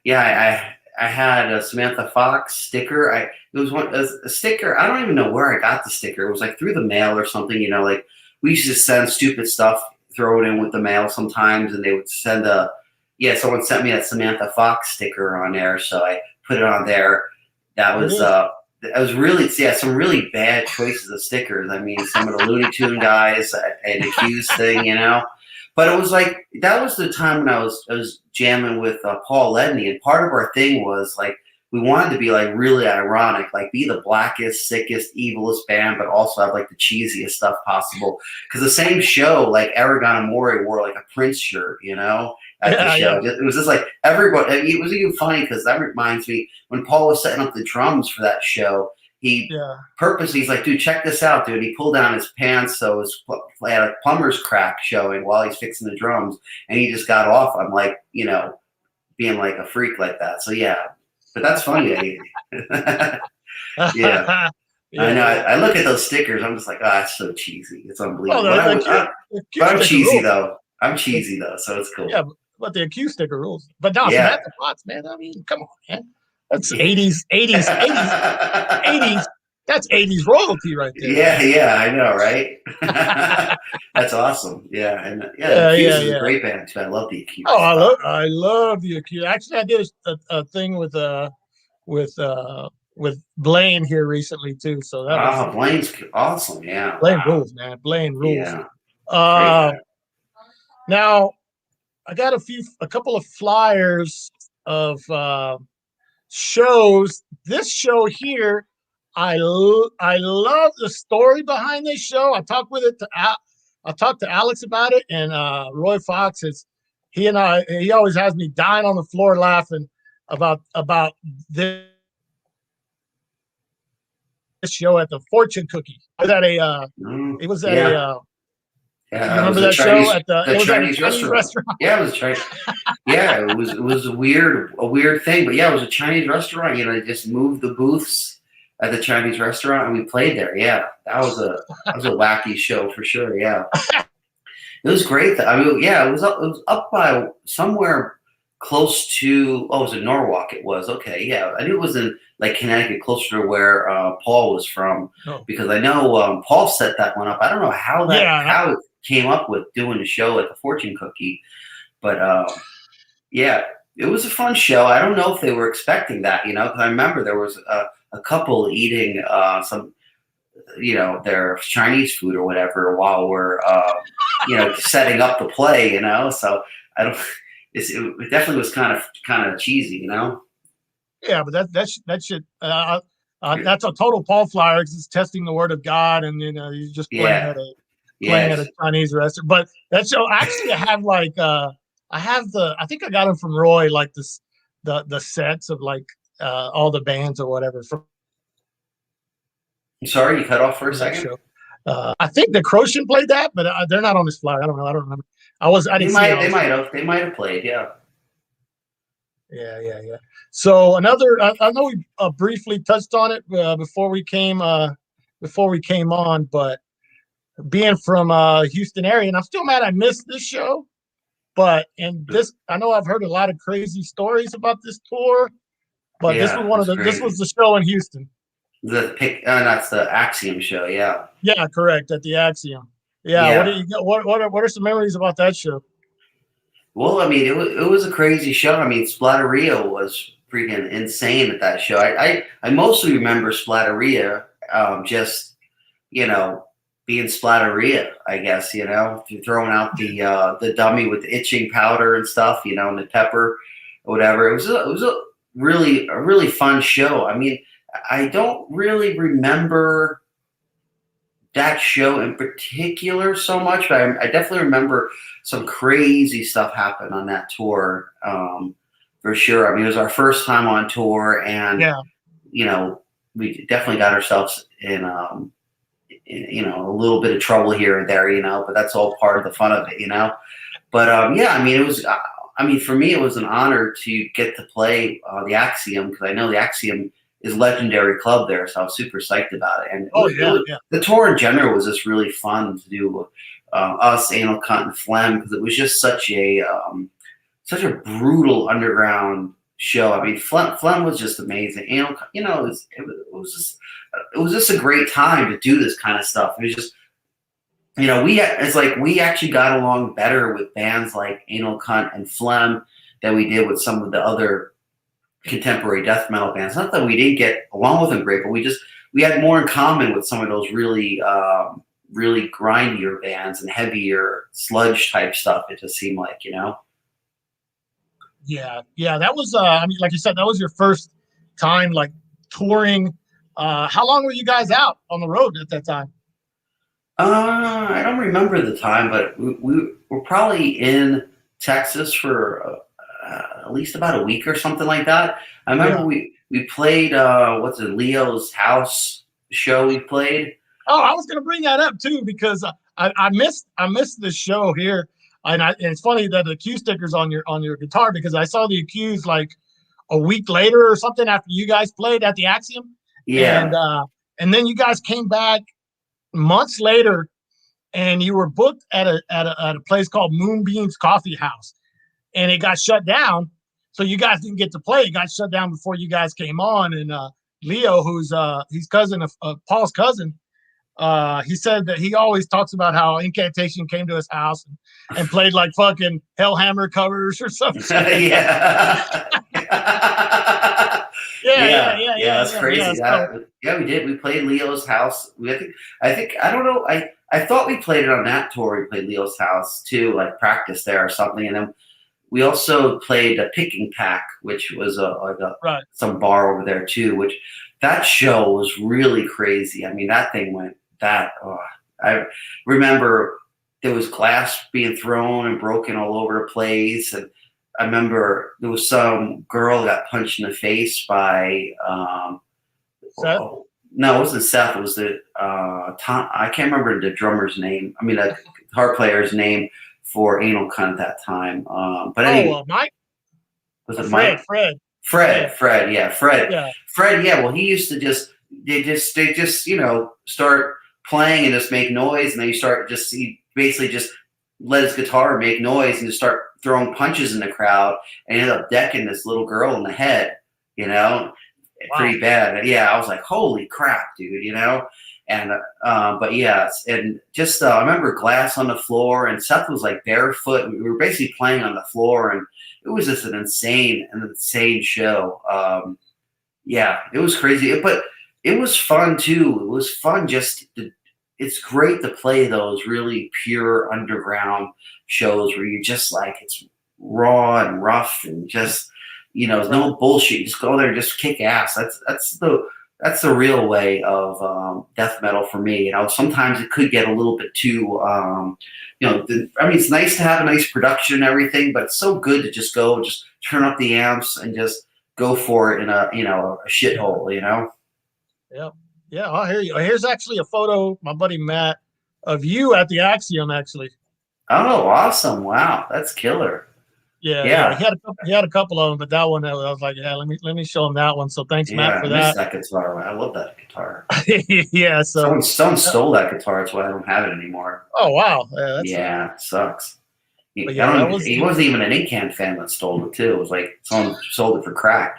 Yeah, I had a Samantha Fox sticker. It was a sticker. I don't even know where I got the sticker. It was like through the mail or something. You know, like we used to send stupid stuff, throw it in with the mail sometimes, and they would send someone sent me that Samantha Fox sticker on there, so I put it on there. That was really, some really bad choices of stickers. I mean, some of the Looney Tune guys, an Accused thing, you know. But it was like, that was the time when I was jamming with Paul Ledney, and part of our thing was like, we wanted to be like really ironic, like be the blackest, sickest, evilest band, but also have like the cheesiest stuff possible. Because the same show, like Aragon Amore wore like a Prince shirt, you know, at the show. Yeah. It was just like everyone. It was even funny because that reminds me when Paul was setting up the drums for that show. He purposely, he's like, dude, check this out, dude. He pulled down his pants so his had a plumber's crack showing while he's fixing the drums, and he just got off on like, you know, being like a freak like that. So yeah. But that's funny. Yeah. I know. I look at those stickers. I'm just like, oh, that's so cheesy. It's unbelievable. But I'm cheesy though. So it's cool. Yeah, but the Accused sticker rules. But no, Samantha Fox, man. I mean, come on, man. That's 80s. That's 80s royalty right there. Yeah, I know, right? That's awesome. Yeah, and the Accused is a great band too. I love the Accused. Oh, I love the Accused. Actually, I did a thing with with Blaine here recently too. So that was Blaine's awesome. Yeah. Blaine Wow. rules, man. Blaine rules. Yeah. Great. Now I got a couple of flyers of shows. This show here, I love the story behind this show. I talked to Alex about it, and Roy Fox he always has me dying on the floor laughing about this show at the Fortune Cookie. It was at a you remember that Chinese, show at the Chinese restaurant? Yeah, it was Chinese. Yeah, it was a weird thing, but yeah, it was a Chinese restaurant. You know, they just moved the booths at the Chinese restaurant, and we played there. Yeah, that was a wacky show for sure. Yeah, it was great. I mean, yeah, it was up by somewhere close to. Oh, it was in Norwalk. It was okay. Yeah, I knew it was in like Connecticut, closer to where Paul was from, because I know Paul set that one up. I don't know how how it came up with doing the show at the Fortune Cookie, but yeah, it was a fun show. I don't know if they were expecting that, you know, because I remember there was a couple eating some, you know, their Chinese food or whatever while we're, you know, setting up the play, you know. So I don't. It definitely was kind of cheesy, you know. Yeah, but that shit. That's a total Paul flyer. It's testing the word of God, and you know, he's just playing at a Chinese restaurant. But that show actually, I think I got them from Roy, like the sets of like all the bands or whatever. I'm sorry, you cut off for a second. I think the Croatian played that, but they're not on this flyer. I don't know. I don't remember. They might have played. Yeah. Yeah. So I know we briefly touched on it before we came on, but being from Houston area, and I'm still mad I missed this show. But I know I've heard a lot of crazy stories about this tour, but this was the show in Houston. That's the Axiom show, yeah. Yeah, correct, at the Axiom. Yeah. What are some memories about that show? Well, I mean, it was a crazy show. I mean, Splatteria was freaking insane at that show. I mostly remember Splatteria, just, you know, being Splatteria, I guess, you know, throwing out the dummy with the itching powder and stuff, you know, and the pepper or whatever. It was a really fun show. I mean, I don't really remember that show in particular so much, but I definitely remember some crazy stuff happened on that tour, for sure. I mean, it was our first time on tour, and you know, we definitely got ourselves in you know, a little bit of trouble here and there, you know, but that's all part of the fun of it, you know. But yeah, I mean, it was. I mean, for me, it was an honor to get to play the Axiom, because I know the Axiom is legendary club there, so I was super psyched about it. And the tour in general was just really fun to do. Us, Anal Cunt, and Phlegm, because it was just such a brutal underground show. I mean, Phlegm was just amazing. Anal, you know, it was just a great time to do this kind of stuff. It was just, you know, we actually got along better with bands like Anal Cunt and Phlegm than we did with some of the other contemporary death metal bands. Not that we didn't get along with them great, but we had more in common with some of those really grindier bands and heavier sludge type stuff. It just seemed like, you know. Yeah, that was I mean, like you said, that was your first time like touring. How long were you guys out on the road at that time? I don't remember the time, but we were probably in Texas for at least about a week or something like that. I remember we played Leo's house show we played. Oh, I was going to bring that up too, because I missed the show here, and it's funny that the Q sticker's on your guitar, because I saw the Q's like a week later or something after you guys played at the Axiom. Yeah, and then you guys came back months later, and you were booked at a place called Moonbeam's Coffee House, and it got shut down. So you guys didn't get to play. It got shut down before you guys came on. And Leo, who's he's cousin of Paul's cousin, he said that he always talks about how Incantation came to his house and played like fucking Hellhammer covers or something. Yeah. That's crazy. Yeah, we did. We played Leo's house. I don't know. I thought we played it on that tour. We played Leo's house too, like practice there or something. And then we also played a picking pack, which was some bar over there too. Which that show was really crazy. I mean, that thing went I remember there was glass being thrown and broken all over the place, and I remember there was some girl that got punched in the face by Seth? No, it wasn't Seth. It was the Tom. I can't remember the drummer's name. I mean, the guitar player's name for Anal Cunt at that time. But anyway, Mike. Was it Mike? Fred. Yeah, Fred. Yeah. Fred. Yeah. Well, he used to they just start playing and just make noise, and then he basically just let his guitar make noise and just start throwing punches in the crowd, and ended up decking this little girl in the head. Wow. Pretty bad. Yeah, I was like, holy crap, dude, And but yeah, and just I remember glass on the floor, and Seth was like barefoot. We were basically playing on the floor, and it was just an insane show. Yeah, it was crazy, but it was fun too. It was fun it's great to play those really pure underground shows where you just like it's raw and rough and just no bullshit. You just go there and just kick ass. That's the real way of death metal for me. Sometimes it could get a little bit too it's nice to have a nice production and everything, but it's so good to just turn up the amps and just go for it in a shithole. Yeah, I hear you. Here's actually a photo, my buddy Matt, of you at the Axiom, actually. Oh, awesome! Wow, that's killer. Yeah. He had a couple of them, but that one, I was like, yeah, let me show him that one. So thanks, Matt, for that. That guitar. I love that guitar. Yeah. So someone stole that guitar. That's why I don't have it anymore. Oh wow. Yeah, it sucks. He wasn't even an Incan fan that stole it too. It was like someone sold it for crack.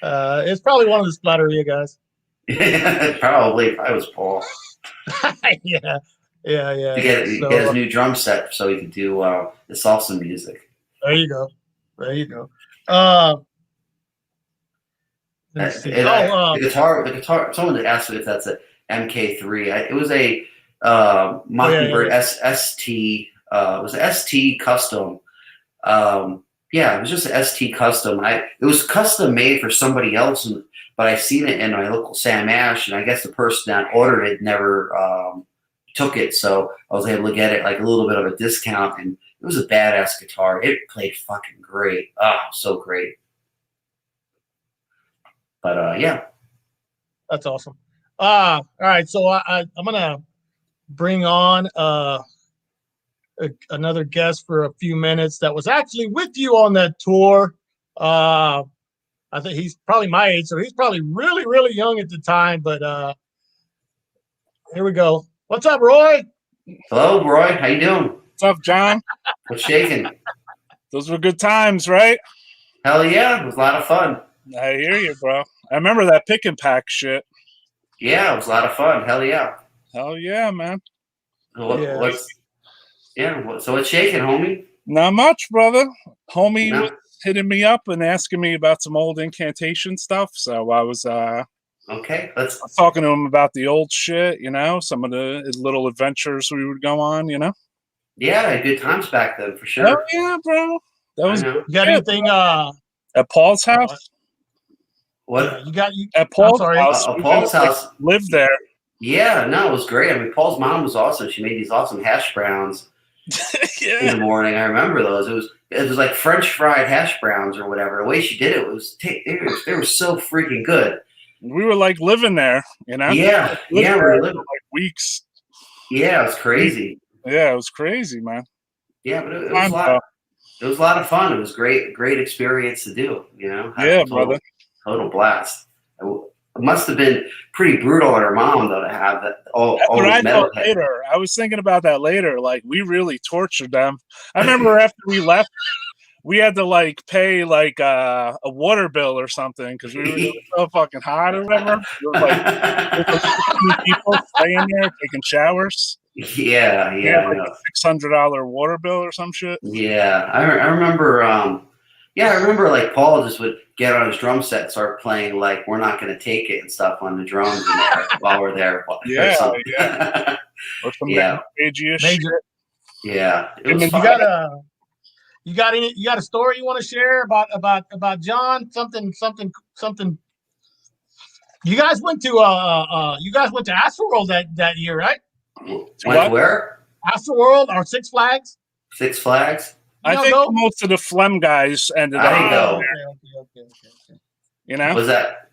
It's probably one of the Splatteria guys. Probably. I was Paul. Yeah. To get his new drum set so he could do the salsa music. There you go. The guitar. Someone asked me if that's a MK3. It was a Mockingbird ST. It was an ST custom. It was just an ST custom. It was custom made for somebody else, but I seen it in my local Sam Ash, and I guess the person that ordered it never took it, so I was able to get it like a little bit of a discount, and it was a badass guitar. It played fucking great. So great. But yeah, that's awesome. All right, so I'm gonna bring on another guest for a few minutes that was actually with you on that tour. I think he's probably my age, so he's probably really, really young at the time. But here we go. What's up, Roy? Hello, Roy. How you doing? What's up, John? What's shaking? Those were good times, right? Hell yeah, it was a lot of fun. I hear you, bro. I remember that pick and pack shit. Yeah, it was a lot of fun. Hell yeah. Hell yeah, man. So what's shaking, homie? Not much, brother. Homie was hitting me up and asking me about some old Incantation stuff, so I was okay. I was talking to him about the old shit, some of the little adventures we would go on, Yeah, I had good times back then for sure. Oh yeah, bro. That was you got anything at Paul's house? What? At Paul's house. Paul's house. Lived there. Yeah, no, it was great. I mean, Paul's mom was awesome. She made these awesome hash browns in the morning. I remember those. It was like French fried hash browns or whatever. The way she did it was they were so freaking good. We were like living there, Yeah, we were living like weeks. Yeah, it was crazy. Yeah, it was crazy, man. Yeah, but it was a lot. It was a lot of fun. It was great experience to do. Yeah, brother. Total blast. It must have been pretty brutal on her mom though to have that. I know later. I was thinking about that later. Like we really tortured them. I remember after we left, we had to like pay like a water bill or something because we were so fucking hot or whatever. It was like people staying there taking showers. Yeah, like $600 water bill or some shit. Yeah, I remember. Yeah, I remember like Paul just would get on his drum set and start playing like "We're Not Gonna Take It" and stuff on the drums in there while we're there. Yeah, or yeah. Or some Yeah. major shit. Major. Yeah, it I was mean, fun. you got a story you want to share about John? Something. You guys went to Astroworld that year, right? Went where? Astroworld or Six Flags? Six Flags. I think most of the Phlegm guys ended I up. go. Okay. You know? Was that?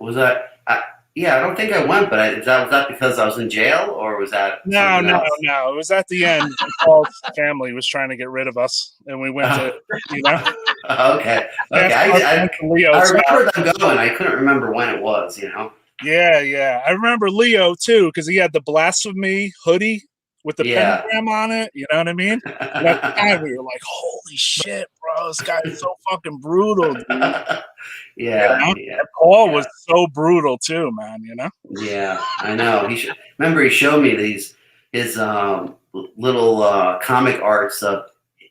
Yeah, I don't think I went, but was that because I was in jail, or was that? No. It was at the end. Paul's family was trying to get rid of us, and we went to, you know. Okay. I remember them going. I couldn't remember when it was. You know. Yeah. I remember Leo too, because he had the Blasphemy hoodie with the pentagram on it. You know what I mean? And at the time, we were like, "Holy shit, bro! This guy is so fucking brutal, dude." Yeah. Paul was so brutal too, man. You know? Yeah, I know. He showed me his little comic arts of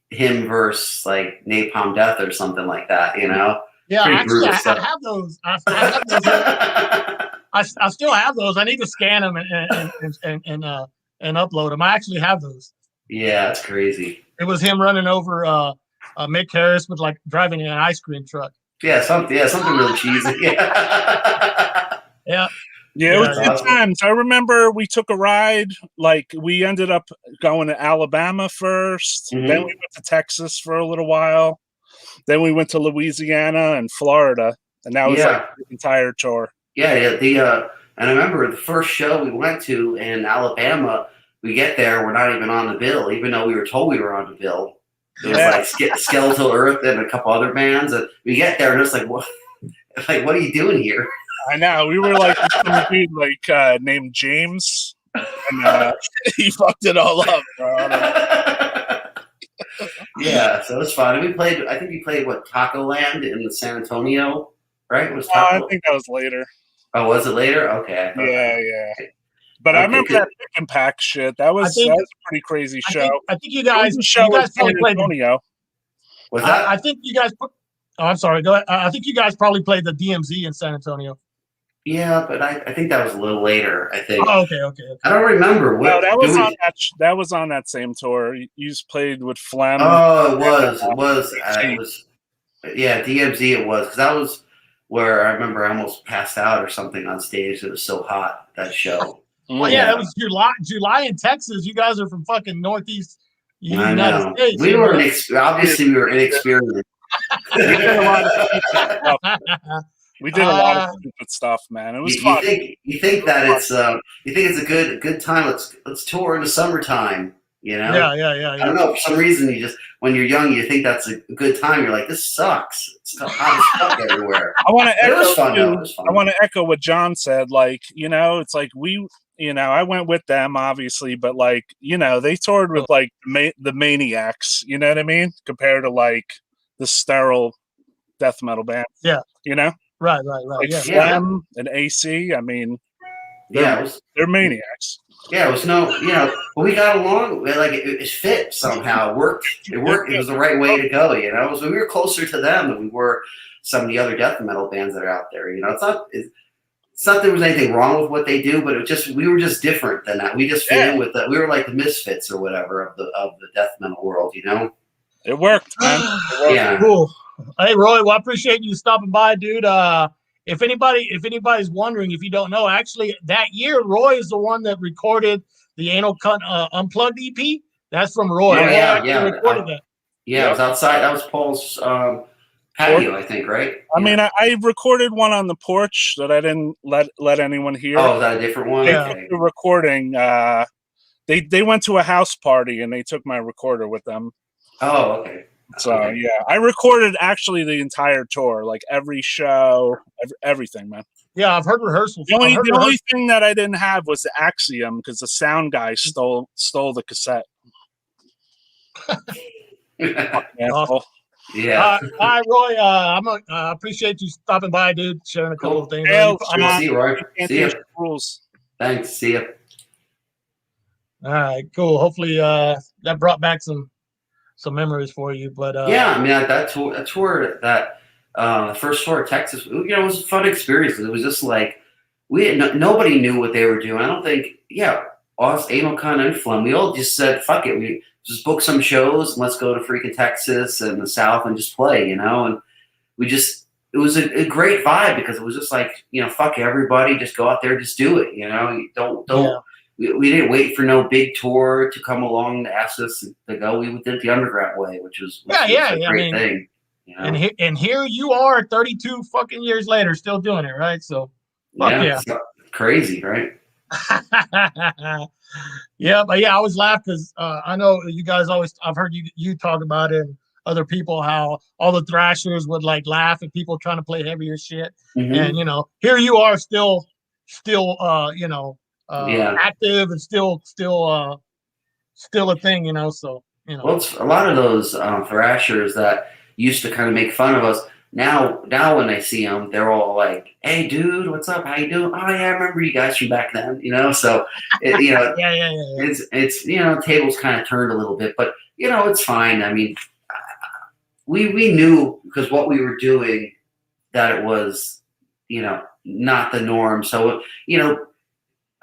him versus like Napalm Death or something like that. You know? Yeah, actually, I have those. I have those. I still have those. I need to scan them and upload them. I actually have those. Yeah, that's crazy. It was him running over Mick Harris with like driving an ice cream truck. Yeah, something really cheesy. Yeah. Yeah. Yeah, it was good times. I remember we took a ride. Like we ended up going to Alabama first. Mm-hmm. Then we went to Texas for a little while. Then we went to Louisiana and Florida, and that was like the entire tour. Yeah. And I remember the first show we went to in Alabama. We get there, we're not even on the bill, even though we were told we were on the bill. It was like Skeletal Earth and a couple other bands, and we get there and it's like, what? Like, what are you doing here? I know. We were like some dude like named James, and he fucked it all up, bro. Yeah, so it was fun. I think we played Taco Land in San Antonio, right? It was I think that was later. Oh, was it later? Okay. Yeah. But I remember that Pick and Pack shit. That was a pretty crazy show. I think you guys probably played Antonio. Was that? I think you guys. Oh, I'm sorry. Go ahead. I think you guys probably played the DMZ in San Antonio. Yeah, but I think that was a little later. I think. Oh, okay. I don't remember. No, that was on that same tour. You just played with Phlegm. Oh, it was. Yeah, DMZ. It was because that was where I remember I almost passed out or something on stage. It was so hot that show. Well, yeah, that was July in Texas. You guys are from fucking Northeast United States. We were obviously inexperienced. We did a lot of stupid stuff, man. It was fun. You think that it's a good time? Let's tour in the summertime. You know? Yeah. I don't know. For some reason, when you're young, you think that's a good time. You're like, this sucks. It's hot as fuck everywhere. I want to echo. It was fun. I want to echo what John said. Like, it's like I went with them, obviously, but like, they toured with like the Maniacs. You know what I mean? Compared to like the sterile death metal band. Yeah. Right. Like Phlegm and AC. I mean, they're maniacs. Yeah, it was but we got along. Like it fit somehow. It worked. It was the right way to go. So we were closer to them than we were some of the other death metal bands that are out there. It's not that there was anything wrong with what they do, but we were just different than that. We just fit in with that. We were like the misfits or whatever of the death metal world. It worked, man. Yeah. Cool. Hey, Roy. Well, I appreciate you stopping by, dude. If anybody's wondering, if you don't know, actually that year Roy is the one that recorded the Anal Cunt Unplugged EP. That's from Roy. Yeah. Recorded that. Yeah, it was outside. That was Paul's patio, I think, right? I mean, I recorded one on the porch that I didn't let anyone hear. Oh, is that a different one? They took the recording. They went to a house party and they took my recorder with them. Oh, okay. So yeah, I recorded actually the entire tour, like every show, everything, man. Yeah, I've heard rehearsals. The only thing that I didn't have was the Axiom because the sound guy stole the cassette. Awesome. Yeah. All right, Roy. I appreciate you stopping by, dude. Sharing a couple of things. See you, Roy. See you. Rules. Thanks. See you. All right, cool. Hopefully, that brought back some memories for you. But yeah, I mean that tour, the first tour of Texas, you know, it was a fun experience. It was just like nobody knew what they were doing. I don't think, us, Anal Cunt and Phlegm, we all just said, fuck it, we just book some shows and let's go to freaking Texas and the South and just play, you know. And it was a great vibe because it was just like, you know, fuck everybody, just go out there, just do it, you know. You don't. Yeah. We didn't wait for no big tour to come along to ask us to go. We did it the underground way, which was a great thing. You know? And here you are 32 fucking years later still doing it, right? So fuck yeah. It's crazy, right? Yeah, but yeah, I always laugh because I know you guys I've heard you talk about it and other people, how all the thrashers would like laugh at people trying to play heavier shit. And you know, here you are still you know, active and still a thing, you know. So, you know, well, it's a lot of those thrashers that used to kind of make fun of us. Now when I see them, they're all like, "Hey, dude, what's up? How you doing? Oh yeah, I remember you guys from back then." You know, so you know, it's you know, tables kind of turned a little bit, but you know, it's fine. I mean, we knew because what we were doing that it was, you know, not the norm. So you know,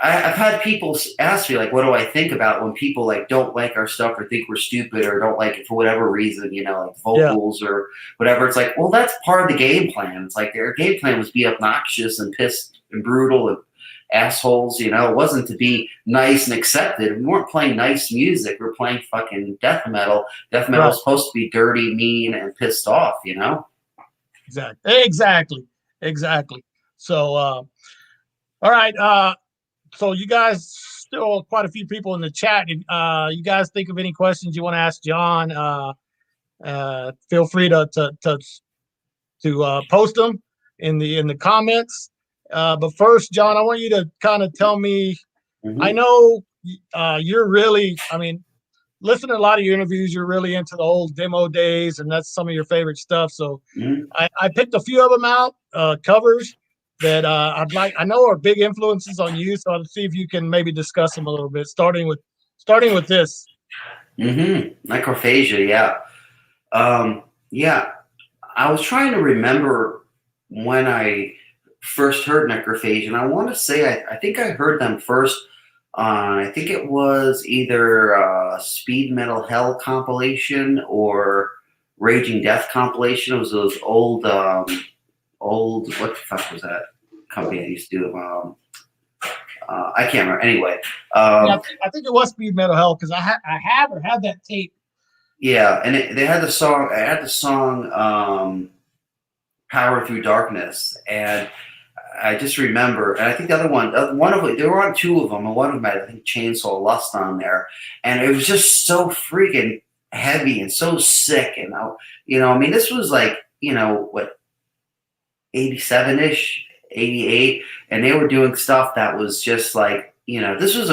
I've had people ask me, like, what do I think about when people, like, don't like our stuff or think we're stupid or don't like it for whatever reason, you know, like vocals or whatever. It's like, well, that's part of the game plan. It's like their game plan was be obnoxious and pissed and brutal and assholes, you know. It wasn't to be nice and accepted. We weren't playing nice music. We were playing fucking death metal. Death metal was supposed to be dirty, mean, and pissed off, you know? Exactly. So, all right. So you guys, still quite a few people in the chat. You guys think of any questions you want to ask John? Feel free to post them in the comments. But first, John, I want you to kind of tell me. I know you're really. I mean, listening to a lot of your interviews, you're really into the old demo days, and that's some of your favorite stuff. So I picked a few of them out, covers that I know are big influences on you. So I'll see if you can maybe discuss them a little bit, starting with this. Necrophagia, yeah. I was trying to remember when I first heard Necrophagia, and I want to say I think I heard them first. I think it was either Speed Metal Hell compilation or Raging Death compilation. It was those old what the fuck was that company I used to do? I can't remember. Anyway, I think it was Speed Metal Hell because I had that tape. Yeah, and they had the song. I had the song "Power Through Darkness," and I just remember. And I think the other one of them, there were on two of them, and one of them had, I think, Chainsaw Lust on there, and it was just so freaking heavy and so sick. And you know, I mean, this was like, you know, what, 87-ish, 88, and they were doing stuff that was just like, you know, this was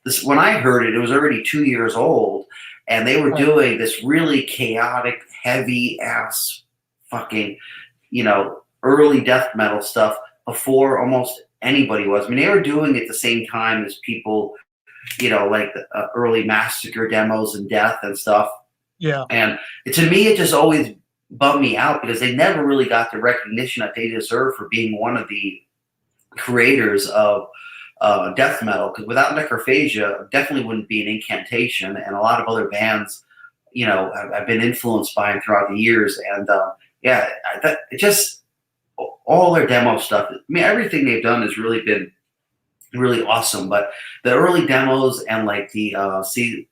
this when I heard it, it was already 2 years old, and they were doing this really chaotic, heavy ass fucking, you know, early death metal stuff before almost anybody was. I mean, they were doing it at the same time as people, you know, like the early Massacre demos and Death and stuff. Yeah. And to me, it just always bummed me out because they never really got the recognition that they deserve for being one of the creators of death metal. Because without Necrophagia, definitely wouldn't be an Incantation, and a lot of other bands, you know, I've been influenced by them throughout the years. And it just, all their demo stuff, I mean, everything they've done has really been really awesome. But the early demos and like the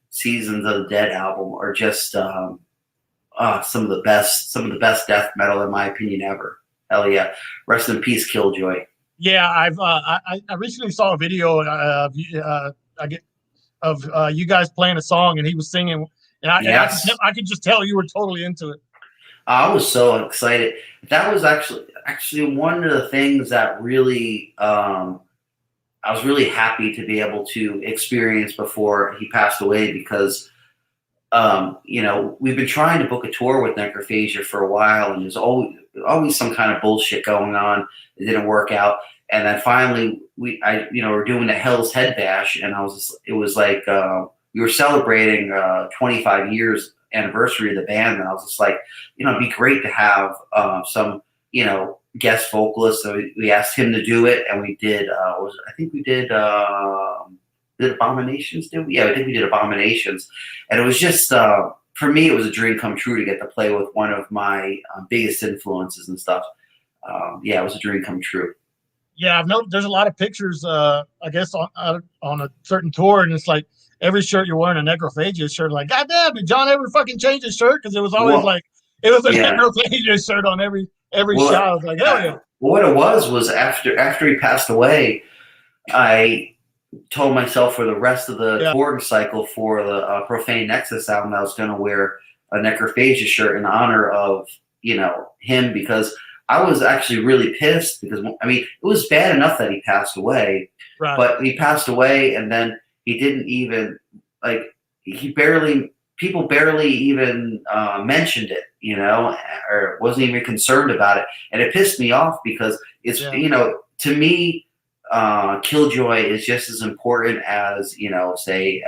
Seasons of the Dead album are just some of the best death metal in my opinion ever. Hell yeah! Rest in peace, Killjoy. Yeah, I recently saw a video of you guys playing a song and he was singing, and I could just tell you were totally into it. I was so excited. That was actually one of the things that really I was really happy to be able to experience before he passed away, because you know, we've been trying to book a tour with Necrophagia for a while, and there's always some kind of bullshit going on. It didn't work out, and then finally we're doing the Hell's Head Bash, and it was like we were celebrating 25 years anniversary of the band, and I was just like, it'd be great to have some, guest vocalist. So we asked him to do it, and we did. I think we did. Did Abominations? Did we? Yeah, I think we did Abominations, and it was just for me, it was a dream come true to get to play with one of my biggest influences and stuff. It was a dream come true. Yeah, I've noticed there's a lot of pictures. I guess on a certain tour, and it's like every shirt you're wearing a Necrophagia shirt. Like, God damn, did John ever fucking change his shirt? Because it was always it was a Necrophagia shirt on every shot. I was like, hell yeah. What it was after he passed away, I told myself for the rest of the touring cycle for the Profane Nexus album, I was going to wear a Necrophagia shirt in honor of him, because I was actually really pissed, because it was bad enough that he passed away, but he passed away, and then he didn't even people barely even mentioned it, or wasn't even concerned about it, and it pissed me off, because it's to me, Killjoy is just as important as say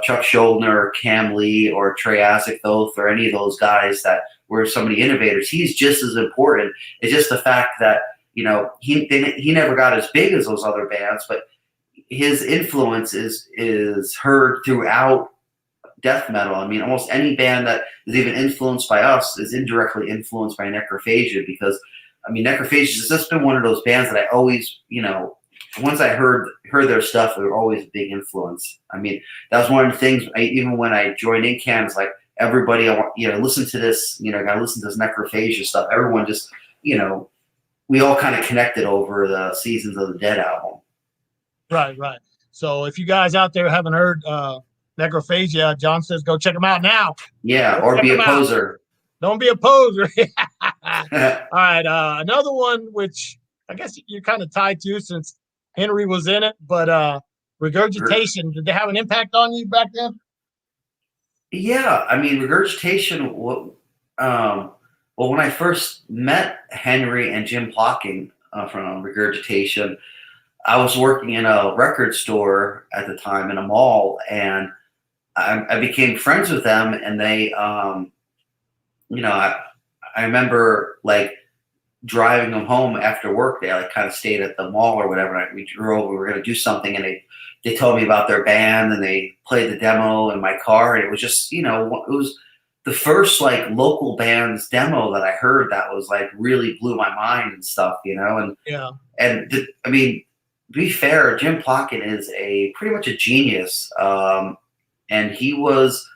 Chuck Schuldiner or Cam Lee or Trey Thoth or any of those guys that were some of the innovators. He's just as important. It's just the fact that he never got as big as those other bands, but his influence is heard throughout death metal. Almost any band that is even influenced by us is indirectly influenced by Necrophagia, because Necrophagia has just been one of those bands that I always, once I heard their stuff, they were always a big influence. That was one of the things, even when I joined Incan, it's like, everybody, listen to this, gotta listen to this Necrophagia stuff. Everyone just, we all kind of connected over the Seasons of the Dead album. Right. So if you guys out there haven't heard Necrophagia, John says go check them out now. Yeah, or be a poser. Don't be a poser. All right. Another one, which I guess you're kind of tied to since Henry was in it, but Regurgitation, did they have an impact on you back then? Yeah. Regurgitation, well, when I first met Henry and Jim Plotkin from Regurgitation, I was working in a record store at the time in a mall, and I became friends with them, and they, I remember driving them home after work. They kind of stayed at the mall or whatever. We drove. We were going to do something, and they told me about their band, and they played the demo in my car, and it was just it was the first local band's demo that I heard that was really blew my mind and stuff, and to be fair, Jim Plotkin is pretty much a genius, and he was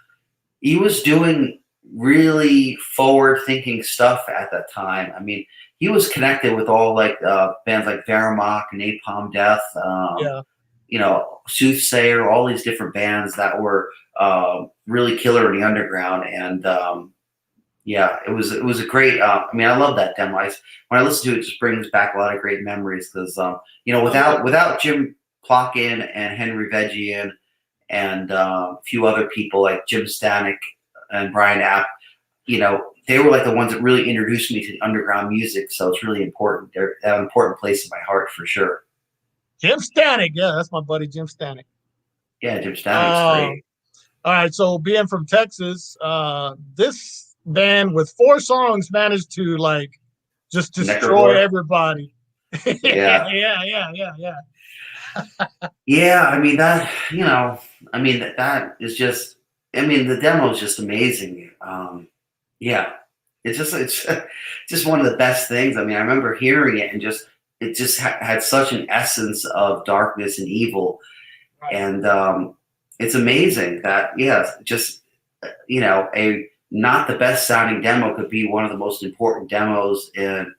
doing really forward-thinking stuff at that time. He was connected with all bands like Veramok, Napalm Death, Soothsayer, all these different bands that were really killer in the underground. And it was a great. I love that demo. When I listen to it, it just brings back a lot of great memories, because without Jim Plotkin and Henry Vegian and a few other people like Jim Stanek and Brian App, they were the ones that really introduced me to underground music. So it's really important. They have an important place in my heart for sure. Jim Stanek, yeah, that's my buddy Jim Stanek. Yeah, Jim Stanek's great. All right, so being from Texas, this band with 4 songs managed to just destroy everybody. Yeah. Yeah. Yeah, that is just. The demo is just amazing. It's just one of the best things. I remember hearing it, and it just had such an essence of darkness and evil, and it's amazing that a not the best sounding demo could be one of the most important demos in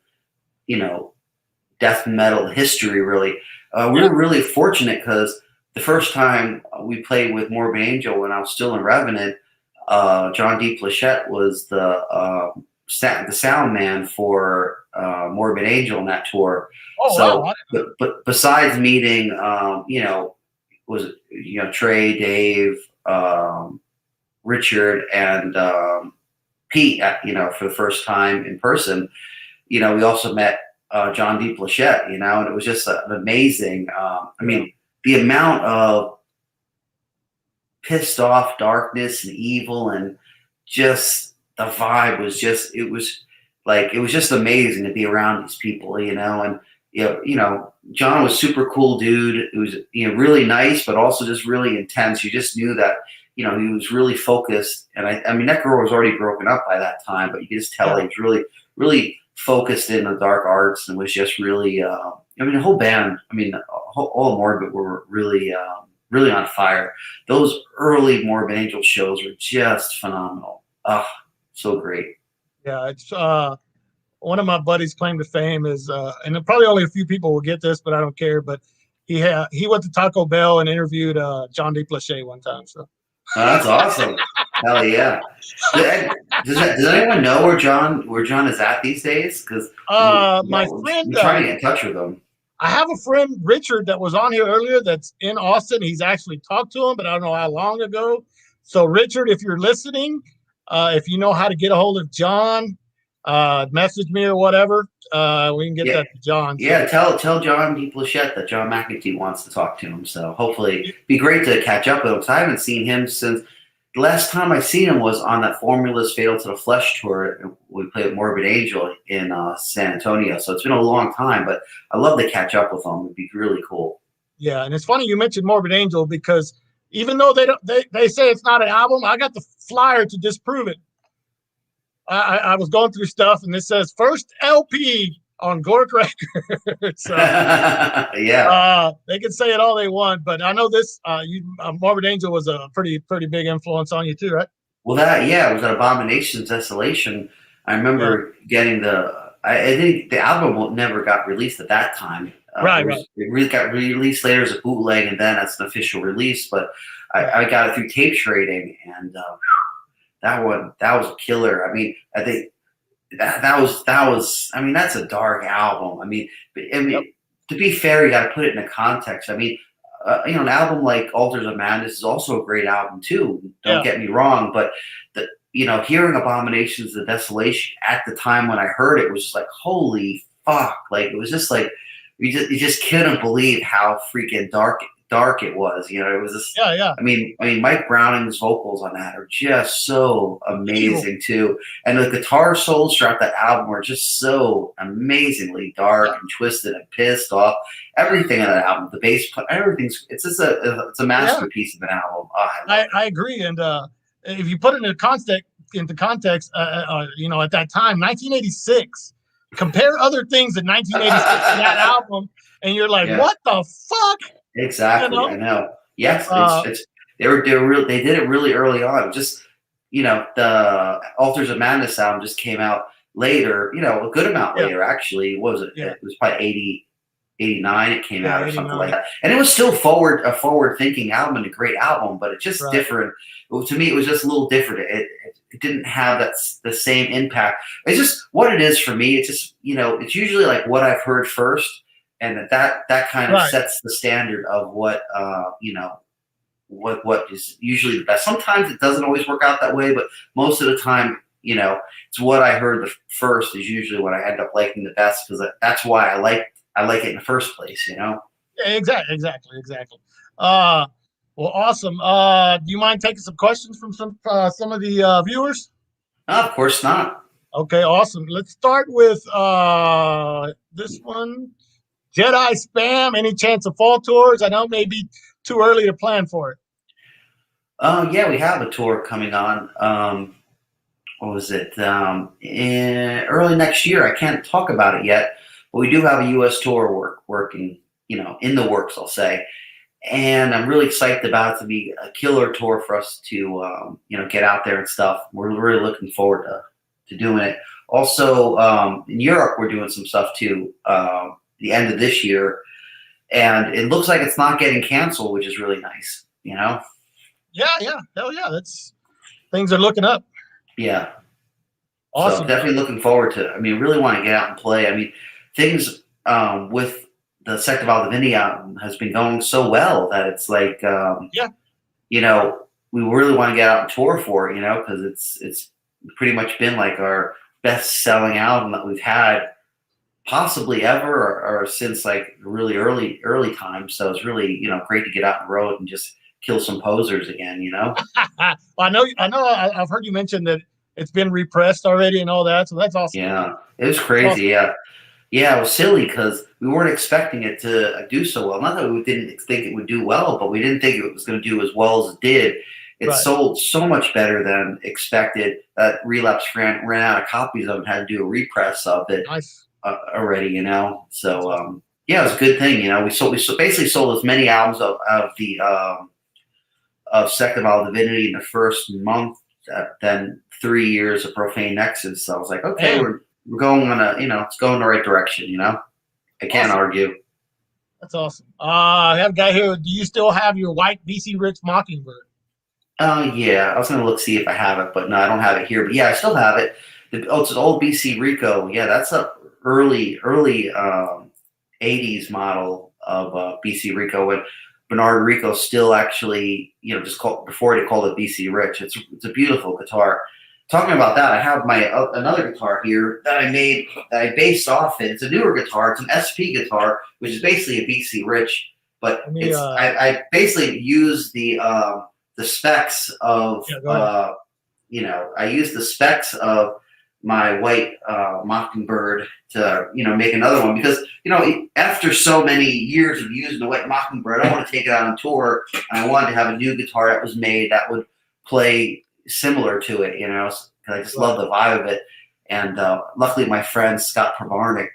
death metal history. Really, we were really fortunate, because the first time we played with Morbid Angel when I was still in Revenant, John D. Plachette was the sound man for Morbid Angel in that tour. Oh, so, wow. But besides meeting, Trey, Dave, Richard, and Pete, for the first time in person, we also met John D. Plachette, and it was just an amazing. The amount of pissed off darkness and evil and just the vibe was just it was just amazing to be around these people, and John was super cool dude. It was really nice, but also just really intense. You just knew that he was really focused, and I mean that girl was already broken up by that time, but you could just tell he was really really focused in the dark arts and was just really. I mean the whole band. I mean all Morbid were really really on fire. Those early Morbid Angel shows were just phenomenal. Ah, so great. Yeah, it's one of my buddies' claim to fame is, and probably only a few people will get this, but I don't care. But he went to Taco Bell and interviewed John DePlache one time. So that's awesome. Hell yeah. Does anyone know where John is at these days? Because my friend, we're trying to get in touch with him. I have a friend, Richard, that was on here earlier that's in Austin. He's actually talked to him, but I don't know how long ago. So, Richard, if you're listening, if you know how to get a hold of John, message me or whatever. We can get that to John. Yeah, tell John DePlache that John MCENTEE wants to talk to him. So hopefully it'd be great to catch up with him because I haven't seen him since the last time I seen him was on that Formula's Fatal to the Flesh tour. We played with Morbid Angel in San Antonio. So it's been a long time, but I'd love to catch up with him. It'd be really cool. Yeah, and it's funny you mentioned Morbid Angel because even though they say it's not an album, I got the flyer to disprove it. I was going through stuff and it says first LP on Gork Records. So, yeah. They can say it all they want, but I know this. Morbid Angel was a pretty big influence on you too, right? Well, it was an Abomination's Desolation. I remember getting I think the album never got released at that time. Right. It really got released later as a bootleg, and then as an official release. But I got it through tape trading, and that was a killer. I mean, I think that was. I mean, that's a dark album. I mean, to be fair, you got to put it in a context. I mean, an album like Altars of Madness is also a great album too. Don't get me wrong, but hearing Abominations of Desolation at the time when I heard it was just like, holy fuck! Like it was just like you just couldn't believe how freaking dark it was. It was just I mean Mike Browning's vocals on that are just so amazing too, and the guitar solos throughout that album were just so amazingly dark and twisted and pissed off. Everything in that album, the bass, everything's it's a masterpiece of an album. Oh, I agree, and if you put it into context, at that time, 1986. Compare other things in 1986 to that album, and you're like, what the fuck? Exactly, I know. Yes, they did it really early on. Just the Altars of Madness album just came out later. A good amount later actually. What was it? It was probably 89. It came out or something like that, and it was still a forward thinking album and a great album, but it's just different. To me, it was just a little different. It didn't have the same impact. It's just what it is for me. It's just it's usually like what I've heard first. And that kind of sets the standard of what what is usually the best. Sometimes it doesn't always work out that way, but most of the time, it's what I heard the first is usually what I end up liking the best because that's why I like it in the first place. Yeah, exactly. Well, awesome. Do you mind taking some questions from some of the viewers? No, of course not. Okay, awesome. Let's start with this one. Jedi Spam, any chance of fall tours? I know it may be too early to plan for it. Yeah, we have a tour coming on. What was it? Early next year. I can't talk about it yet, but we do have a U.S. tour working, in the works, I'll say. And I'm really excited about it to be a killer tour for us to, get out there and stuff. We're really looking forward to doing it. Also, in Europe, we're doing some stuff too. The end of this year, and it looks like it's not getting canceled, which is really nice. Yeah, hell yeah, things are looking up. Yeah, awesome. So definitely looking forward to it. I mean, really want to get out and play. I mean, things with the Sect of Al Divinity album has been going so well that it's like, we really want to get out and tour for it, because it's pretty much been like our best selling album that we've had possibly ever or since like really early time. So it's really, great to get out on the road and just kill some posers again, you know? I've heard you mention that it's been repressed already and all that, so that's awesome. Yeah, it was crazy. Awesome. Yeah, it was silly because we weren't expecting it to do so well. Not that we didn't think it would do well, but we didn't think it was going to do as well as it did. It Right. sold so much better than expected that Relapse ran out of copies of it, had to do a repress of it Nice. already, you know? So, yeah, it was a good thing, you know? We basically sold as many albums of Sect of Vile Divinity in the first month, then 3 years of Profane Nexus. So I was like, okay, Damn. we're going on a, you know, it's going the right direction, you know? I can't Awesome. argue. That's awesome. I have a guy here. Do you still have your white BC Rich Mockingbird? Yeah, I was gonna look see if I have it, but no, I don't have it here. But yeah, I still have it. It's an old BC Rico. Yeah, that's a early 80s model of BC Rico when Bernard Rico still actually, you know, just called before they called it BC Rich. It's a beautiful guitar. Talking about that, I have my another guitar here that I made that I based off it. It's a newer guitar. It's an SP guitar, which is basically a BC Rich, but it's I basically use the specs of you know, I use the specs of my white Mockingbird to, you know, make another one because, you know, after so many years of using the white Mockingbird, I want to take it out on tour, and I wanted to have a new guitar that was made that would play similar to it, you know, because I just love the vibe of it. And luckily, my friend Scott Provarnik,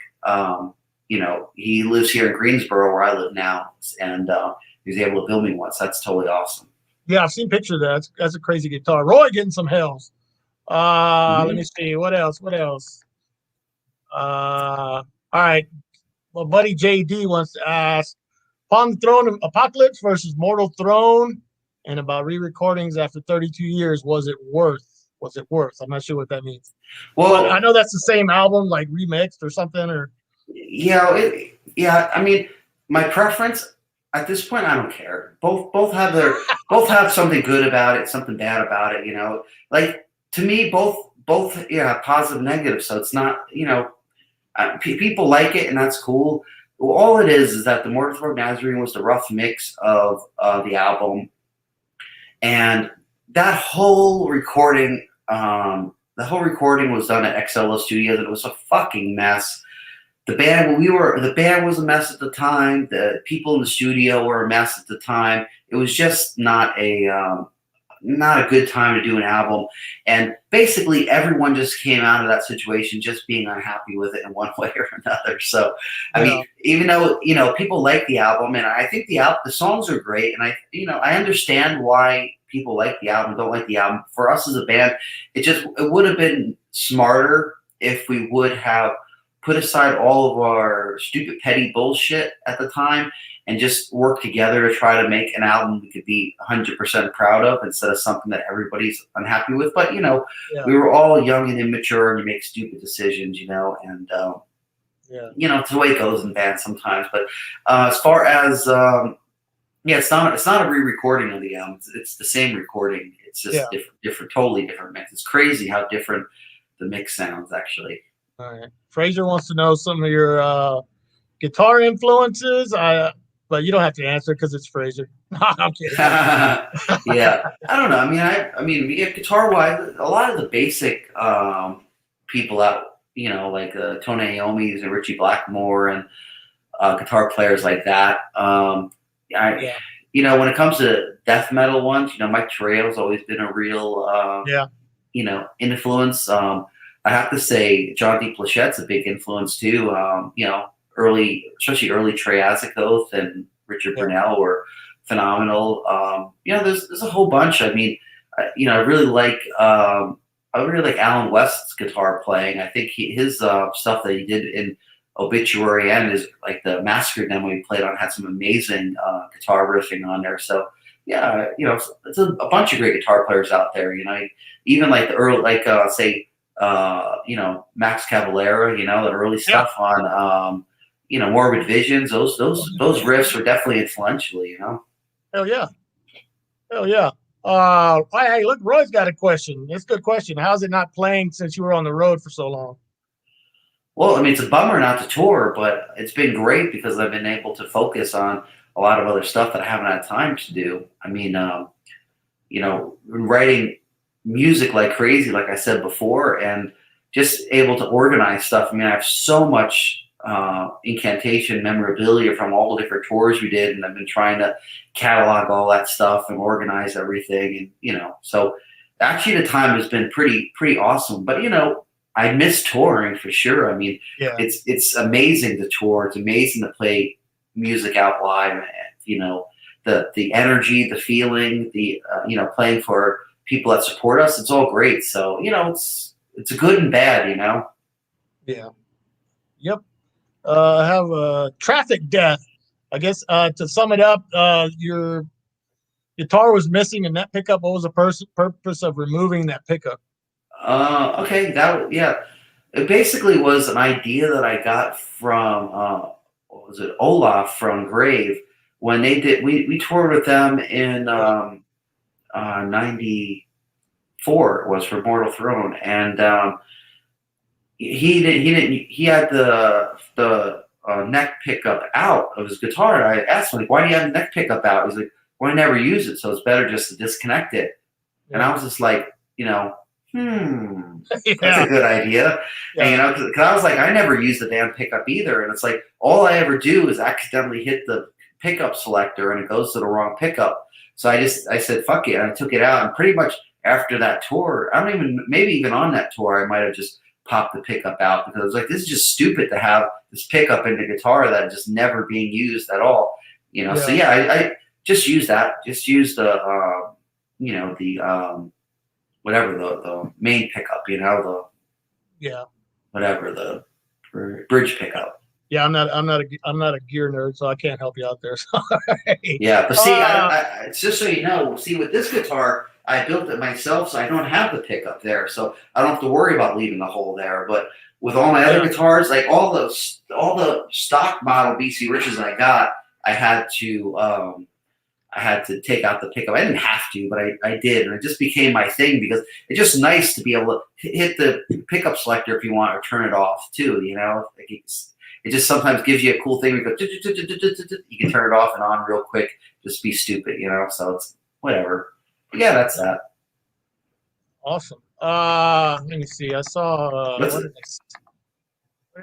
you know, he lives here in Greensboro where I live now, and he was able to build me one. So that's totally awesome. Yeah, I've seen pictures of that. That's a crazy guitar. Roy getting some hells. Let me see. What else? All right. My buddy JD wants to ask, Upon the Throne of Apocalypse versus Mortal Throne, and about re-recordings after 32 years, was it worth? I'm not sure what that means. Well, but I know that's the same album, like remixed or something, or yeah. I mean, my preference at this point, I don't care. Both have something good about it, something bad about it. You know, like to me, both positive, negative. So it's not, you know, people like it, and that's cool. Well, all it is that the Mortal Throne Nazarene was the rough mix of the album, and that whole recording, was done at XLO Studios, and it was a fucking mess. The band was a mess at the time. The people in the studio were a mess at the time. It was just not a good time to do an album. And basically everyone just came out of that situation just being unhappy with it in one way or another. So, I mean, even though, you know, people like the album, and I think the songs are great, and I understand why people like the album, don't like the album. For us as a band, it would have been smarter if we would have put aside all of our stupid petty bullshit at the time and just work together to try to make an album we could be 100% proud of instead of something that everybody's unhappy with. But, you know, we were all young and immature, and you make stupid decisions, you know, and, you know, it's the way it goes in bands sometimes. But as far as, it's not a re-recording of the album. It's the same recording. It's just different, totally different mix. It's crazy how different the mix sounds, actually. All right. Fraser wants to know some of your guitar influences. But you don't have to answer because it's Fraser. I'm kidding. Yeah, I don't know. I mean, guitar-wise, a lot of the basic people out, you know, like Tony Iommi's and Richie Blackmore and guitar players like that. You know, when it comes to death metal ones, you know, Mike Trejo's always been a real, you know, influence. I have to say, John D. Plachette's a big influence too. You know, especially early Triassic Oath and Richard Brunel were phenomenal. You know, there's a whole bunch. I mean, you know, I really like Alan West's guitar playing. I think his stuff that he did in Obituary and his like the Massacre demo he played on had some amazing guitar riffing on there. So yeah, you know, it's a bunch of great guitar players out there. You know, even like the early, like you know, Max Cavalera, you know, the early stuff on, you know, Morbid Visions, those riffs were definitely influential, you know? Hell yeah. Hey, look, Roy's got a question. It's a good question. How's it not playing since you were on the road for so long? Well, I mean, it's a bummer not to tour, but it's been great because I've been able to focus on a lot of other stuff that I haven't had time to do. I mean, you know, writing music like crazy, like I said before, and just able to organize stuff. I mean, I have so much Incantation memorabilia from all the different tours we did, and I've been trying to catalog all that stuff and organize everything, and you know, so actually the time has been pretty awesome. But you know, I miss touring for sure. I mean, Yeah. It's amazing to tour. It's amazing to play music out live. And, you know, the energy, the feeling, the you know, playing for people that support us. It's all great. So you know, it's a good and bad. You know. Yeah. Yep. I have a traffic death. I guess to sum it up, your guitar was missing in that pickup. What was the purpose of removing that pickup? Okay, yeah. It basically was an idea that I got from what was it, Olaf from Grave, when they did. We toured with them in '94. It was for Mortal Throne, and he had the neck pickup out of his guitar. And I asked him, like, why do you have the neck pickup out? He's like, well, I never use it, so it's better just to disconnect it. Yeah. And I was just like, you know, that's a good idea. Yeah. And, you know, because I was like, I never use the damn pickup either. And it's like, all I ever do is accidentally hit the pickup selector and it goes to the wrong pickup. So I said, fuck it. And I took it out. And pretty much after that tour, maybe even on that tour, I might have just popped the pickup out, because I was like, this is just stupid to have this pickup in the guitar that just never being used at all. You know, so yeah, I just use that. Just use the, you know, the, whatever the main pickup, you know, whatever the bridge pickup. Yeah, I'm not a gear nerd, so I can't help you out there. Sorry. Yeah, but see, it's just so you know. See, with this guitar, I built it myself, so I don't have the pickup there, so I don't have to worry about leaving the hole there. But with all my other guitars, like all the stock model BC Riches I got, I had to take out the pickup. I didn't have to, but I did, and it just became my thing, because it's just nice to be able to hit the pickup selector if you want, or turn it off too. You know, like it just sometimes gives you a cool thing. You can turn it off and on real quick. Just be stupid, you know. So it's whatever. But yeah, that's that. Awesome. Let me see. I saw. What did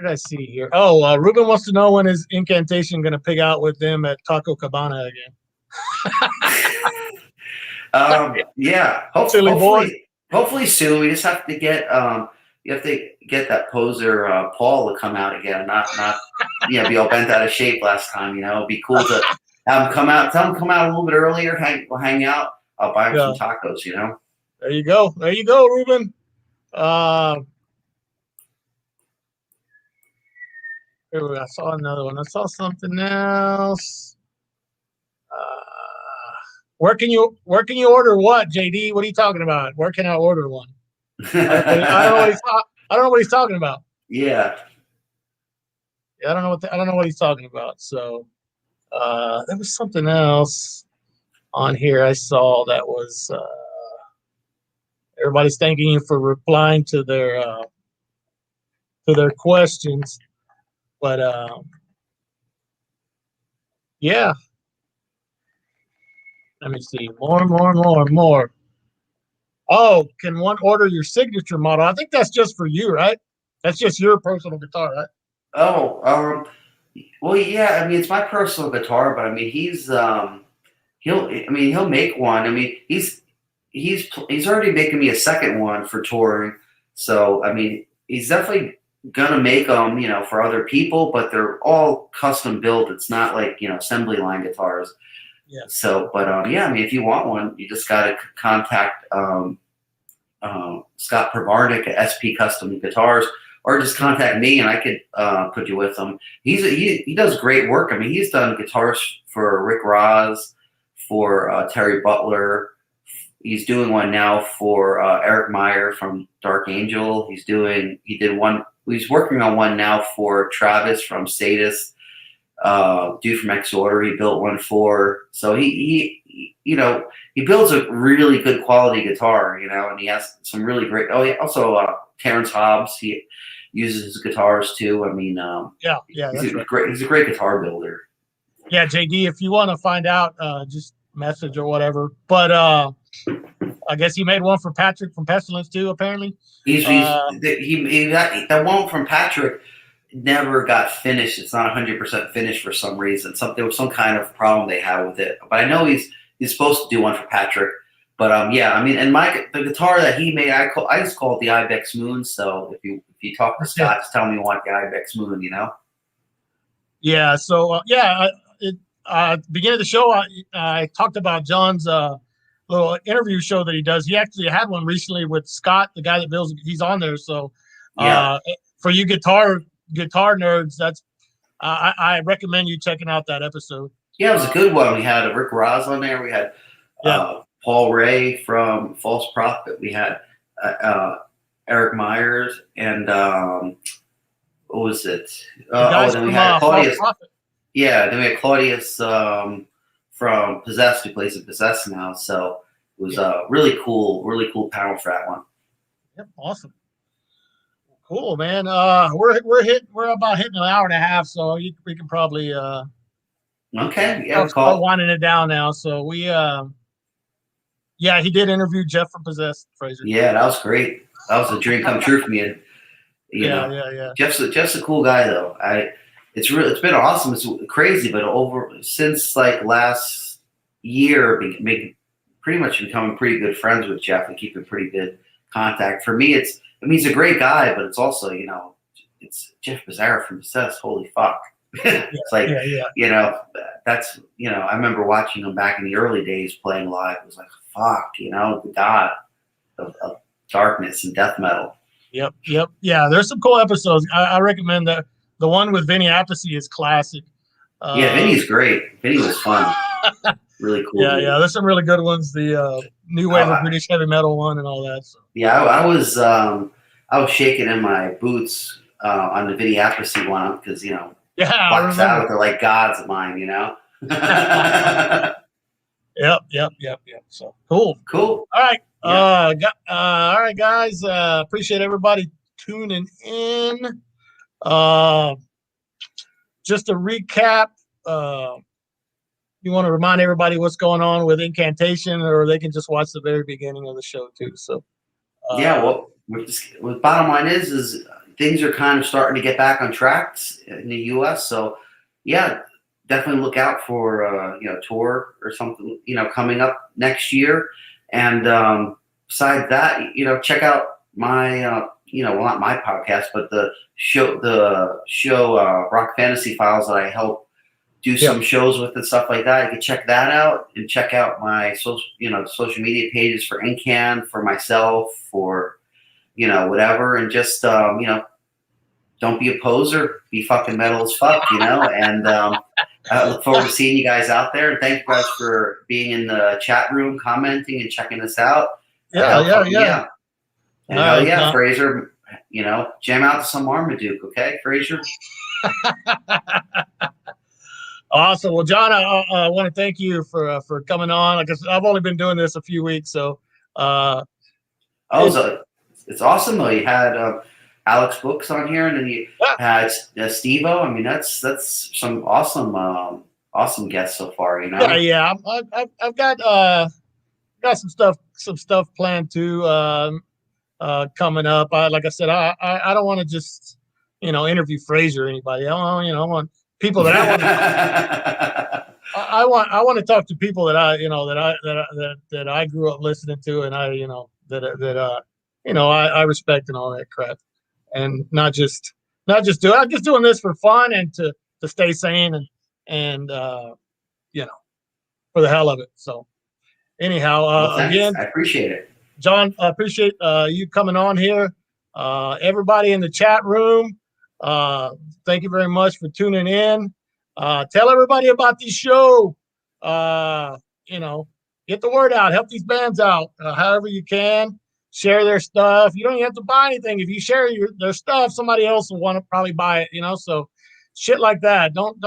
I see here? Oh, Ruben wants to know when is Incantation going to pig out with them at Taco Cabana again. Yeah, hopefully soon. We just have to get you have to get that poser Paul to come out again, not be all bent out of shape last time. You know, it'd be cool to have him come out. Tell him to come out a little bit earlier. We'll hang out. I'll buy him some tacos. You know. There you go, Ruben. Here I saw another one. I saw something else. Where can you order what, JD? What are you talking about? Where can I order one? I don't know what he's talking about. Yeah. I don't know what he's talking about. So there was something else on here I saw that was everybody's thanking you for replying to their questions. But yeah. Let me see. More. Oh, can one order your signature model? I think that's just for you, right? That's just your personal guitar, right? Oh, well, yeah. I mean, it's my personal guitar, but I mean, he'll make one. I mean, he's already making me a second one for touring. So, I mean, he's definitely gonna make them, you know, for other people, but they're all custom built. It's not like, you know, assembly line guitars. Yeah. So, but yeah, I mean, if you want one, you just gotta contact Scott Provarnik at SP Custom Guitars, or just contact me and I could put you with him. He does great work. I mean, he's done guitars for Rick Ross, for Terry Butler. He's doing one now for Eric Meyer from Dark Angel. He's working on one now for Travis from Sadist. Dude from Exorder, he built one for. So he builds a really good quality guitar, you know, and he has some really great. Oh, yeah, also Terrence Hobbs, he uses his guitars too. I mean, yeah, he's a great guitar builder. Yeah, JD, if you want to find out, just message or whatever. But I guess he made one for Patrick from Pestilence too, apparently. He got that one from Patrick never got finished. It's not 100% finished for some reason. There was some kind of problem they had with it. But I know he's supposed to do one for Patrick. But yeah, I mean, and the guitar that he made, I just call it the Ibex Moon. So if you talk to Scott, just tell me you want the Ibex Moon, you know? Yeah. So beginning of the show, I talked about John's little interview show that he does. He actually had one recently with Scott, the guy that builds. He's on there. So for you guitar nerds, that's I recommend you checking out that episode. Yeah, it was a good one. We had Rick Ross on there. We had Paul Ray from False Prophet. We had Eric Myers and what was it? Then we had Claudius. Yeah, then we had Claudius from Possessed, who plays in Possessed now. So it was really cool panel for that one. Yep, awesome. Cool, man. We're about hitting an hour and a half, so we can probably start winding it down now. So we he did interview Jeff from Possessed, Fraser. Yeah, that was great. That was a dream come true for me. And, you know, Jeff's a cool guy though. It's been awesome. It's crazy, but since like last year, pretty much becoming pretty good friends with Jeff and keeping pretty good contact. For me, he's a great guy, but it's also, you know, it's Jeff Bizarro from Possessed. Holy fuck. It's like, you know, that's, you know, I remember watching him back in the early days playing live. It was like, fuck, you know, the god of darkness and death metal. Yep. Yeah, there's some cool episodes. I recommend that. The one with Vinny Appice is classic. Vinny's great. Vinny was fun. Really cool. Yeah, there's some really good ones. The New Wave of British Heavy Metal one and all that. So. Yeah, I was shaking in my boots on the Vinny Appice one because, you know, Black Sabbath are like gods of mine, you know. Yep. So cool. All right. All right, guys. Appreciate everybody tuning in. Just to recap, you want to remind everybody what's going on with Incantation, or they can just watch the very beginning of the show too. So, well, bottom line is things are kind of starting to get back on track in the U.S. So, yeah, definitely look out for tour or something, you know, coming up next year. And besides that, you know, check out my not my podcast, but the show Rock Fantasy Files that I help do some shows with and stuff like that. You can check that out and check out my social media pages for Incan, for myself, for, you know, whatever. And just, you know, don't be a poser, be fucking metal as fuck, you know, and I look forward to seeing you guys out there. And thank you guys for being in the chat room, commenting and checking us out. Yeah. And Fraser, you know, jam out to some Marmaduke, okay, Fraser? Awesome. Well, John, I want to thank you for coming on. Like I said, I've only been doing this a few weeks, so it's awesome though. You had Alex Books on here, and then you had Steve-O. I mean, that's some awesome guests so far, you know. Yeah. I've got some stuff planned too. Coming up. Like I said, I don't want to just, you know, interview Fraser or anybody. I want people that I want to talk to people that I grew up listening to, and I respect and all that crap, and not just doing this for fun and to stay sane and you know, for the hell of it. So anyhow, again, I appreciate it. John, I appreciate you coming on here. Everybody in the chat room, thank you very much for tuning in. Tell everybody about this show. You know, get the word out. Help these bands out however you can. Share their stuff. You don't even have to buy anything. If you share their stuff, somebody else will want to probably buy it. You know, so shit like that. Don't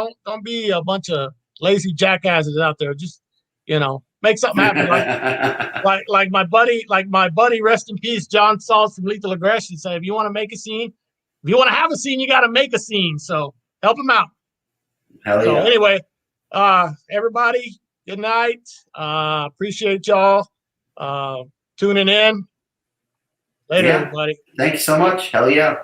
be a bunch of lazy jackasses out there. Just, you know, make something happen. like my buddy, rest in peace, John Saltz from Lethal Aggression said, if you want to make a scene, if you want to have a scene, you got to make a scene. So help him out. Hell yeah. So anyway, Everybody, good night. Appreciate y'all tuning in. Later, everybody. Thank you so much. Hell yeah.